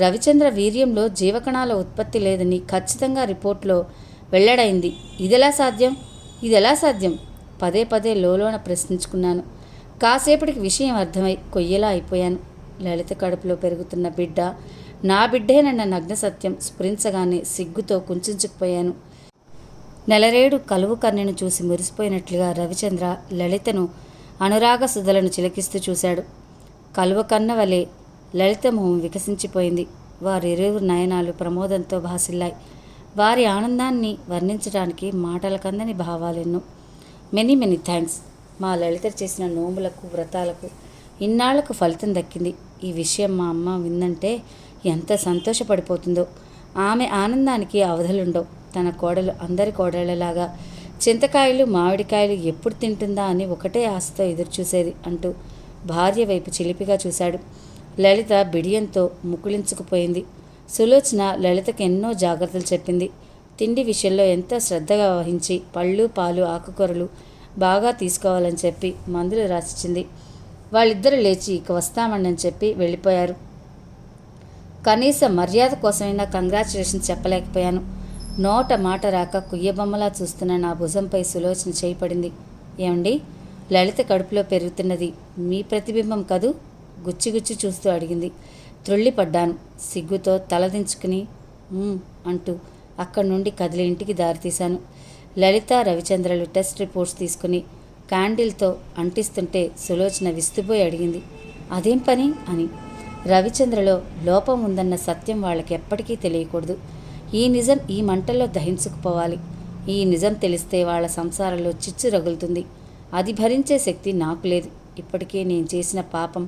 రవిచంద్ర వీర్యంలో జీవకణాల ఉత్పత్తి లేదని ఖచ్చితంగా రిపోర్ట్లో వెల్లడైంది. ఇదెలా సాధ్యం? పదే పదే లోలోన ప్రశ్నించుకున్నాను. కాసేపటికి విషయం అర్థమై కొయ్యలా అయిపోయాను. లలిత కడుపులో పెరుగుతున్న బిడ్డ నా బిడ్డేనన్న నగ్న సత్యం స్ఫురించగానే సిగ్గుతో కుంచుకుపోయాను. నెలరేడు కలువు కన్నెను చూసి మురిసిపోయినట్లుగా రవిచంద్ర లలితను అనురాగ సుధలను చిలకిస్తూ చూశాడు. కలువ కన్న వలె లలిత మొహం వికసించిపోయింది. వారిరువురు నయనాలు ప్రమోదంతో భాసిల్లాయి. వారి ఆనందాన్ని వర్ణించడానికి మాటలకందని భావాలెన్నో. Many many thanks. మా లలిత చేసిన నోములకు, వ్రతాలకు ఇన్నాళ్లకు ఫలితం దక్కింది. ఈ విషయం మా అమ్మ విందంటే ఎంత సంతోషపడిపోతుందో. ఆమె ఆనందానికి అవధులుండవు. తన కోడలు అందరి కోడళ్లలాగా చింతకాయలు, మామిడికాయలు ఎప్పుడు తింటుందా అని ఒకటే ఆశతో ఎదురుచూసేది అంటూ భార్య వైపు చిలిపిగా చూశాడు. లలిత బిడియంతో ముకుళించుకుపోయింది. సులోచన లలితకు ఎన్నో జాగ్రత్తలు చెప్పింది. తిండి విషయంలో ఎంతో శ్రద్ధగా వహించి పళ్ళు, పాలు, ఆకుకూరలు బాగా తీసుకోవాలని చెప్పి మందులు రాసిచ్చింది. వాళ్ళిద్దరూ లేచి ఇక వస్తామని చెప్పి వెళ్ళిపోయారు. కనీసం మర్యాద కోసమైనా కంగ్రాచులేషన్స్ చెప్పలేకపోయాను. నోట మాట రాక కుయ్యబొమ్మలా చూస్తున్న నా భుజంపై సులోచన చేయిపడింది. ఏమండి, లలిత కడుపులో పెరుగుతున్నది మీ ప్రతిబింబం కదూ? గుచ్చిగుచ్చి చూస్తూ అడిగింది. త్రుళ్ళిపడ్డాను. సిగ్గుతో తలదించుకుని అంటూ అక్కడి నుండి కదిలి ఇంటికి దారితీశాను. లలిత, రవిచంద్రలు టెస్ట్ రిపోర్ట్స్ తీసుకుని క్యాండిల్తో అంటిస్తుంటే సులోచన విస్తుపోయి అడిగింది, అదేం పని అని. రవిచంద్రలో లోపం ఉందన్న సత్యం వాళ్ళకి ఎప్పటికీ తెలియకూడదు. ఈ నిజం ఈ మంటల్లో దహించుకుపోవాలి. ఈ నిజం తెలిస్తే వాళ్ళ సంసారంలో చిచ్చు రగులుతుంది. అది భరించే శక్తి నాకు లేదు. ఇప్పటికే నేను చేసిన పాపం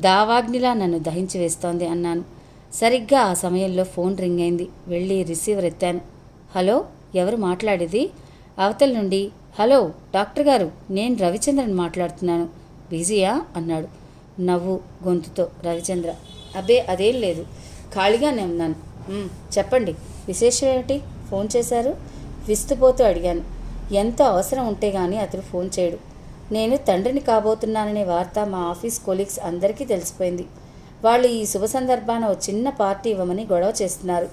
దావాగ్నిలా నన్ను దహించి వేస్తోంది అన్నాను. సరిగ్గా ఆ సమయంలో ఫోన్ రింగ్ అయింది. వెళ్ళి రిసీవర్ ఎత్తాను. హలో, ఎవరు మాట్లాడేది? అవతల నుండి, హలో డాక్టర్ గారు, నేను రవిచంద్రని మాట్లాడుతున్నాను. బిజీయా అన్నాడు నవ్వు గొంతుతో రవిచంద్ర. అబ్బే అదేం లేదు, ఖాళీగానే ఉన్నాను. చెప్పండి, విశేషం ఏమిటి? ఫోన్ చేశారు? విస్తుపోతూ అడిగాను. ఎంతో అవసరం ఉంటే గానీ అతడు ఫోన్ చేయడు. నేను తండ్రిని కాబోతున్నాననే వార్త మా ఆఫీస్ కొలీగ్స్ అందరికీ తెలిసిపోయింది. వాళ్ళు ఈ శుభ సందర్భాన ఓ చిన్న పార్టీ ఇవ్వమని గొడవ చేస్తున్నారు.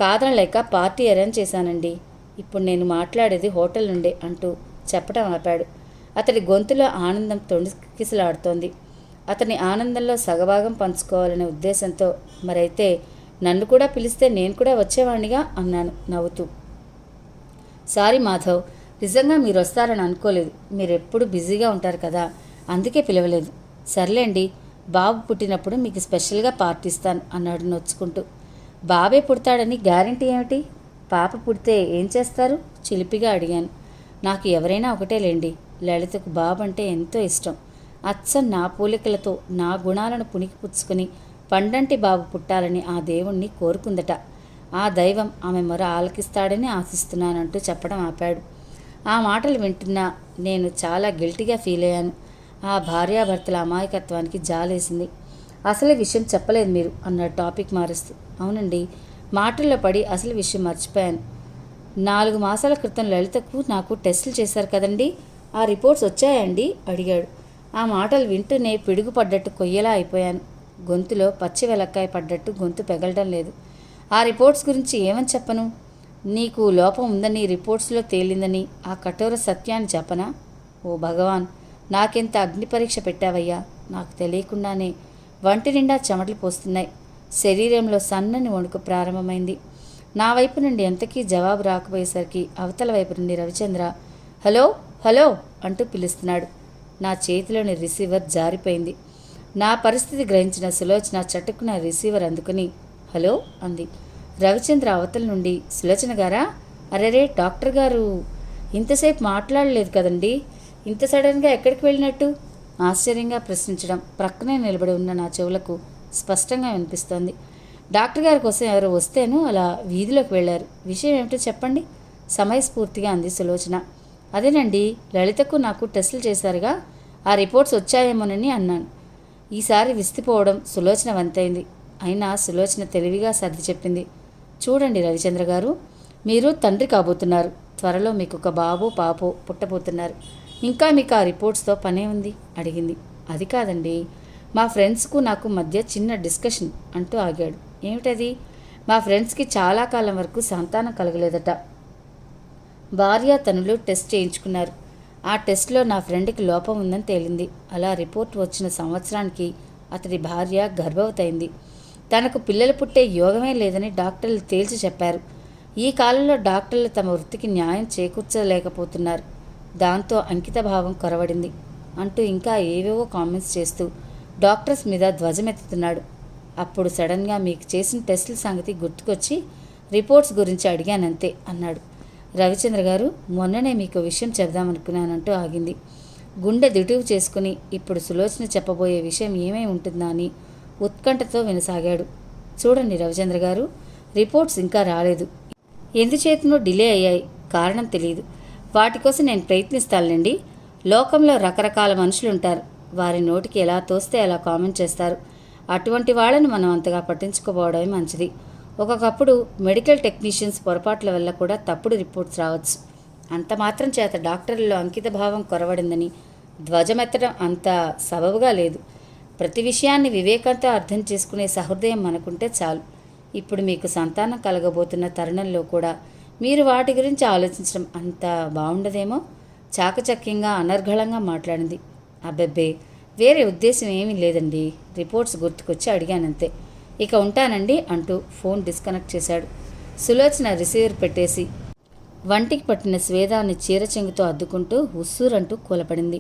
కాదనలేక పార్టీ అరేంజ్ చేశానండి. ఇప్పుడు నేను మాట్లాడేది హోటల్ నుండే అంటూ చెప్పడం ఆపాడు. అతడి గొంతులో ఆనందం తొణికిసలాడుతోంది. అతని ఆనందంలో సగభాగం పంచుకోవాలనే ఉద్దేశంతో, మరైతే నన్ను కూడా పిలిస్తే నేను కూడా వచ్చేవాణ్ణిగా అన్నాను నవ్వుతూ. సారీ మాధవ్, నిజంగా మీరు వస్తారని అనుకోలేదు. మీరెప్పుడు బిజీగా ఉంటారు కదా, అందుకే పిలవలేదు. సర్లేండి, బాబు పుట్టినప్పుడు మీకు స్పెషల్గా పార్టీ ఇస్తాను అన్నాడు నొచ్చుకుంటూ. బాబే పుడతాడని గ్యారంటీ ఏమిటి? పాప పుడితే ఏం చేస్తారు? చిలిపిగా అడిగాను. నాకు ఎవరైనా ఒకటేలేండి. లలితకు బాబు అంటే ఎంతో ఇష్టం. అచ్చం నా పోలికలతో నా గుణాలను పుణికిపుచ్చుకుని పండంటి బాబు పుట్టాలని ఆ దేవుణ్ణి కోరుకుందట. ఆ దైవం ఆమె మొర ఆలకిస్తాడని ఆశిస్తున్నానంటూ చెప్పడం ఆపాడు. ఆ మాటలు వింటున్నా నేను చాలా గిల్టీగా ఫీల్ అయ్యాను. ఆ భార్యాభర్తల అమాయకత్వానికి జాలేసింది. అసలు విషయం చెప్పలేదు మీరు అన్నాడు టాపిక్ మారుస్తూ. అవునండి, మాటల్లో పడి అసలు విషయం మర్చిపోయాను. 4 మాసాల క్రితం లలితకు నాకు టెస్టులు చేశారు కదండి, ఆ రిపోర్ట్స్ వచ్చాయండి అడిగాడు. ఆ మాటలు వింటూనే పిడుగు పడ్డట్టు కొయ్యలా అయిపోయాను. గొంతులో పచ్చి వెలక్కాయ పడ్డట్టు గొంతు పెగలడం లేదు. ఆ రిపోర్ట్స్ గురించి ఏమని చెప్పను? నీకు లోపం ఉందని రిపోర్ట్స్లో తేలిందని ఆ కఠోర సత్యాన్ని చెప్పనా? ఓ భగవాన్, నాకెంత అగ్ని పరీక్ష పెట్టావయ్యా. నాకు తెలియకుండానే వంటి నిండా చెమటలు పోస్తున్నాయి. శరీరంలో సన్నని వణుకు ప్రారంభమైంది. నా వైపు నుండి ఎంతకీ జవాబు రాకపోయేసరికి అవతల వైపు నుండి రవిచంద్ర హలో హలో అంటూ పిలుస్తున్నాడు. నా చేతిలోని రిసీవర్ జారిపోయింది. నా పరిస్థితి గ్రహించిన సులోచన చటుక్కున రిసీవర్ అందుకుని హలో అంది. రవిచంద్ర అవతల నుండి, సులోచన గారా? అరెరే, డాక్టర్ గారు ఇంతసేపు మాట్లాడలేదు కదండి, ఇంత సడన్గా ఎక్కడికి వెళ్ళినట్టు? ఆశ్చర్యంగా ప్రశ్నించడం ప్రక్కనే నిలబడి ఉన్న నా చెవులకు స్పష్టంగా వినిపిస్తోంది. డాక్టర్ గారి కోసం ఎవరు వస్తేనూ అలా వీధిలోకి వెళ్ళారు. విషయం ఏమిటో చెప్పండి, సమయస్ఫూర్తిగా అంది సులోచన. అదేనండి, లలితకు నాకు టెస్టులు చేశారుగా, ఆ రిపోర్ట్స్ వచ్చాయేమోనని అన్నాను. ఈసారి విసిపోవడం సులోచన వంతైంది. అయినా సులోచన తెలివిగా సర్ది చెప్పింది. చూడండి రవిచంద్ర గారు, మీరు తండ్రి కాబోతున్నారు. త్వరలో మీకు ఒక బాబో పాపో పుట్టబోతున్నారు. ఇంకా మీకు ఆ రిపోర్ట్స్తో పనే ఉంది అడిగింది. అది కాదండి, మా ఫ్రెండ్స్కు నాకు మధ్య చిన్న డిస్కషన్ అంటూ ఆగాడు. ఏమిటది? మా ఫ్రెండ్స్కి చాలా కాలం వరకు సంతానం కలగలేదట. భార్య తనులు టెస్ట్ చేయించుకున్నారు. ఆ టెస్ట్లో నా ఫ్రెండ్కి లోపం ఉందని తేలింది. అలా రిపోర్ట్ వచ్చిన సంవత్సరానికి అతడి భార్య గర్భవతి అయింది. తనకు పిల్లలు పుట్టే యోగమే లేదని డాక్టర్లు తేల్చి చెప్పారు. ఈ కాలంలో డాక్టర్లు తమ వృత్తికి న్యాయం చేకూర్చలేకపోతున్నారు. దాంతో అంకితభావం కొరవడింది అంటూ ఇంకా ఏవేవో కామెంట్స్ చేస్తూ డాక్టర్స్ మీద ధ్వజమెత్తుతున్నాడు. అప్పుడు సడన్గా మీకు చేసిన టెస్టుల సంగతి గుర్తుకొచ్చి రిపోర్ట్స్ గురించి అడిగానంతే అన్నాడు. రవిచంద్ర గారు, మొన్ననే మీకు విషయం చెబుదామనుకున్నానంటూ ఆగింది. గుండె దిటువు చేసుకుని ఇప్పుడు సులోచన చెప్పబోయే విషయం ఏమై ఉంటుందా అని ఉత్కంఠతో వినసాగాడు. చూడండి రవిచంద్ర గారు, రిపోర్ట్స్ ఇంకా రాలేదు. ఎందుచేతనో డిలే అయ్యాయి, కారణం తెలియదు. వాటి కోసం నేను ప్రయత్నిస్తానులేండి. లోకంలో రకరకాల మనుషులుంటారు. వారి నోటికి ఎలా తోస్తే అలా కామెంట్ చేస్తారు. అటువంటి వాళ్ళని మనం అంతగా పట్టించుకోపోవడమే మంచిది. ఒక్కొక్కప్పుడు మెడికల్ టెక్నీషియన్స్ పొరపాట్ల వల్ల కూడా తప్పుడు రిపోర్ట్స్ రావచ్చు. అంత మాత్రం చేత డాక్టర్లలో అంకిత భావం కొరవడిందని ధ్వజమెత్తడం అంత సబబుగా లేదు. ప్రతి విషయాన్ని వివేకంతో అర్థం చేసుకునే సహృదయం మనకుంటే చాలు. ఇప్పుడు మీకు సంతానం కలగబోతున్న తరుణంలో కూడా మీరు వాటి గురించి ఆలోచించడం అంత బాగుండదేమో. చాకచక్యంగా అనర్గళంగా మాట్లాడింది. అబ్బెబ్బే, వేరే ఉద్దేశం ఏమీ లేదండి. రిపోర్ట్స్ గుర్తుకొచ్చి అడిగానంతే. ఇక ఉంటానండి అంటూ ఫోన్ డిస్కనెక్ట్ చేశాడు. సులోచన రిసీవర్ పెట్టేసి వంటికి పట్టిన స్వేదాన్ని చీరచెంగుతో అద్దుకుంటూ ఉస్సూరంటూ కూలపడింది.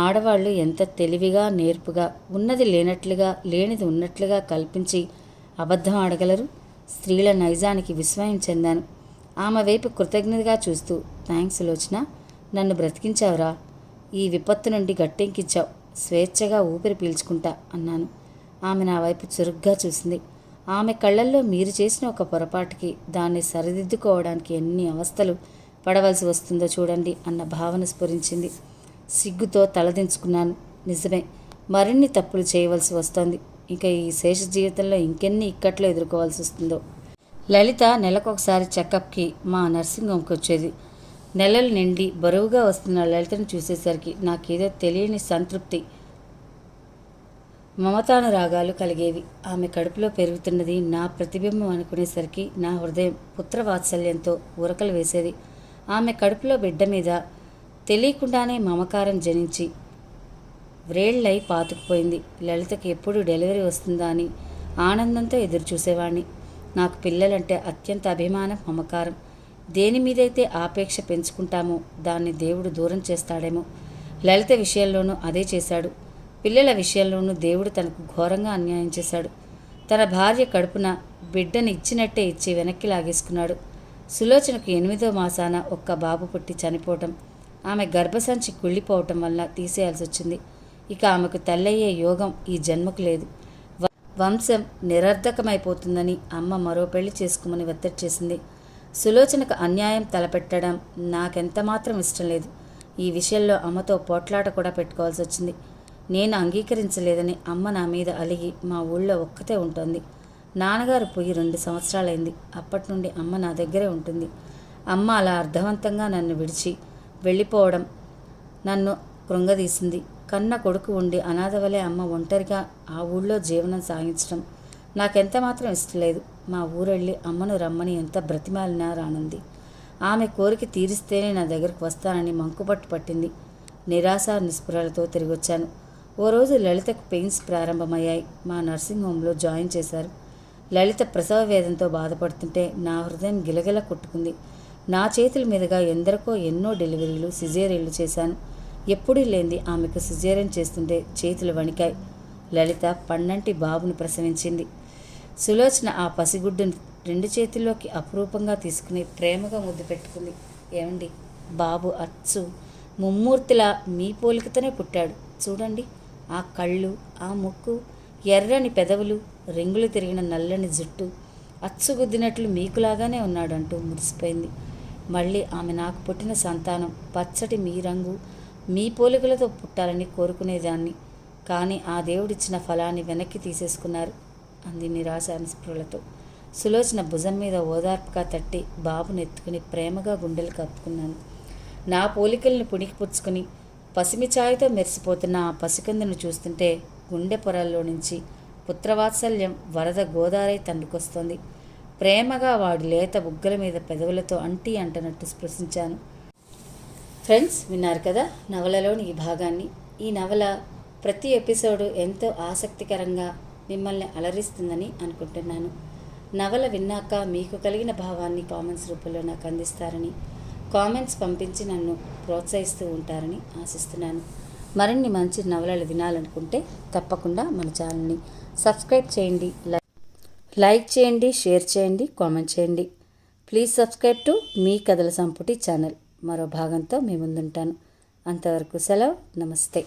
ఆడవాళ్లు ఎంత తెలివిగా నేర్పుగా ఉన్నది లేనట్లుగా లేనిది ఉన్నట్లుగా కల్పించి అబద్ధం ఆడగలరు. స్త్రీల నైజానికి విస్మయం చెందాను. ఆమె వైపు కృతజ్ఞతగా చూస్తూ, థ్యాంక్స్ సులోచన, నన్ను బ్రతికించావురా. ఈ విపత్తు నుండి గట్టెంకించావు. స్వేచ్ఛగా ఊపిరి పీల్చుకుంటా అన్నాను. ఆమె నా వైపు చురుగ్గా చూసింది. ఆమె కళ్ళల్లో మీరు చేసిన ఒక పొరపాటుకి దాన్ని సరిదిద్దుకోవడానికి ఎన్ని అవస్థలు పడవలసి వస్తుందో చూడండి అన్న భావన స్ఫురించింది. సిగ్గుతో తలదించుకున్నాను. నిజమే, మరిన్ని తప్పులు చేయవలసి వస్తోంది. ఇంకా ఈ శేష జీవితంలో ఇంకెన్ని ఇక్కట్లు ఎదుర్కోవాల్సి వస్తుందో. లలిత నెలకొకసారి చెకప్కి మా నర్సింగ్ హోమ్కి వచ్చేది. నెలలు నిండి బరువుగా వస్తున్న లలితను చూసేసరికి నాకేదో తెలియని సంతృప్తి, మమతానురాగాలు కలిగేవి. ఆమె కడుపులో పెరుగుతున్నది నా ప్రతిబింబం అనుకునేసరికి నా హృదయం పుత్రవాత్సల్యంతో ఉరకలు వేసేది. ఆమె కడుపులో బిడ్డ మీద తెలియకుండానే మమకారం జనించి వ్రేళ్లై పాతుకుపోయింది. లలితకి ఎప్పుడు డెలివరీ వస్తుందా అని ఆనందంతో ఎదురు చూసేవాణ్ణి. నాకు పిల్లలంటే అత్యంత అభిమానం, మమకారం. దేని మీదైతే ఆపేక్ష పెంచుకుంటామో దాన్ని దేవుడు దూరం చేస్తాడేమో. లలిత విషయంలోనూ అదే చేశాడు. పిల్లల విషయంలోనూ దేవుడు తనకు ఘోరంగా అన్యాయం చేశాడు. తన భార్య కడుపున బిడ్డను ఇచ్చినట్టే ఇచ్చి వెనక్కి లాగేసుకున్నాడు. సులోచనకు 8వ మాసాన ఒక్క బాబు పుట్టి చనిపోవటం, ఆమె గర్భసంచి కుళ్ళిపోవటం వల్ల తీసేయాల్సి వచ్చింది. ఇక ఆమెకు తల్లయ్యే యోగం ఈ జన్మకు లేదు. వంశం నిరర్ధకమైపోతుందని అమ్మ మరో పెళ్లి చేసుకోమని ఒత్తిడి చేసింది. సులోచనకు అన్యాయం తలపెట్టడం నాకెంతమాత్రం ఇష్టం లేదు. ఈ విషయంలో అమ్మతో పోట్లాట కూడా పెట్టుకోవాల్సి వచ్చింది. నేను అంగీకరించలేదని అమ్మ నా మీద అలిగి మా ఊళ్ళో ఒక్కతే ఉంటుంది. నాన్నగారు పోయి 2 సంవత్సరాలైంది. అప్పటి నుండి అమ్మ నా దగ్గరే ఉంటుంది. అమ్మ అలా అర్థవంతంగా నన్ను విడిచి వెళ్ళిపోవడం నన్ను కృంగదీసింది. కన్న కొడుకు ఉండి అనాథవలే అమ్మ ఒంటరిగా ఆ ఊళ్ళో జీవనం సాగించడం నాకెంత మాత్రం ఇష్టం లేదు. మా ఊరెళ్ళి అమ్మను రమ్మని ఎంత బ్రతిమాలినా రానుంది. ఆమె కోరిక తీరిస్తేనే నా దగ్గరకు వస్తానని మంకుపట్టు పట్టింది. నిరాశ నిస్పృహలతో తిరిగొచ్చాను. ఓ రోజు లలితకు పెయిన్స్ ప్రారంభమయ్యాయి. మా నర్సింగ్ హోంలో జాయిన్ చేశారు. లలిత ప్రసవ వేదంతో బాధపడుతుంటే నా హృదయం గిలగిల కొట్టుకుంది. నా చేతుల మీదుగా ఎందరికో ఎన్నో డెలివరీలు, సిజేరియన్లు చేశాను. ఎప్పుడూ లేంది ఆమెకు సిజేరియన్ చేస్తుంటే చేతులు వణికాయి. లలిత పన్నంటి బాబును ప్రసవించింది. సులోచన ఆ పసిగుడ్డును 2 చేతుల్లోకి అపురూపంగా తీసుకుని ప్రేమగా ముద్దు పెట్టుకుంది. ఏమండి, బాబు అచ్చు ముమ్మూర్తిలా మీ పోలికతోనే పుట్టాడు. చూడండి, ఆ కళ్ళు, ఆ ముక్కు, ఎర్రని పెదవులు, రింగులు తిరిగిన నల్లని జుట్టు, అచ్చుగుద్దినట్లు మీకులాగానే ఉన్నాడంటూ మురిసిపోయింది. మళ్ళీ ఆమె నాకు పుట్టిన సంతానం పచ్చటి మీ రంగు, మీ పోలికలతో పుట్టాలని కోరుకునేదాన్ని. కానీ ఆ దేవుడిచ్చిన ఫలాన్ని వెనక్కి తీసేసుకున్నారు అంది నిరాశ నిస్పృహలతో. సులోచన భుజం మీద ఓదార్పుగా తట్టి బాబును ఎత్తుకుని ప్రేమగా గుండెలు కప్పుకున్నాను. నా పోలికల్ని పుణికిపుచ్చుకుని పసిమి ఛాయతో మెరిసిపోతున్న ఆ పసికందును చూస్తుంటే గుండె పొరల్లో నుంచి పుత్రవాత్సల్యం వరద గోదారై తండ్రికొస్తోంది. ప్రేమగా వాడి లేత బుగ్గల మీద పెదవులతో అంటీ అంటనట్టు స్పృశించాను. ఫ్రెండ్స్, విన్నారు కదా నవలలోని ఈ భాగాన్ని. ఈ నవల ప్రతి ఎపిసోడు ఎంతో ఆసక్తికరంగా మిమ్మల్ని అలరిస్తుందని అనుకుంటున్నాను. నవల విన్నాక మీకు కలిగిన భావాన్ని కామెంట్స్ రూపంలో నాకు అందిస్తారని, కామెంట్స్ పంపించి నన్ను ప్రోత్సహిస్తూ ఉంటారని ఆశిస్తున్నాను. మరిన్ని మంచి నవలలు వినాలనుకుంటే తప్పకుండా మన ఛానల్ని సబ్స్క్రైబ్ చేయండి, లైక్ చేయండి, షేర్ చేయండి, కామెంట్ చేయండి. ప్లీజ్ సబ్స్క్రైబ్ టు మీ కథల సంపుటి ఛానల్. మరో భాగంతో మీ ముందుంటాను. అంతవరకు సెలవు. నమస్తే.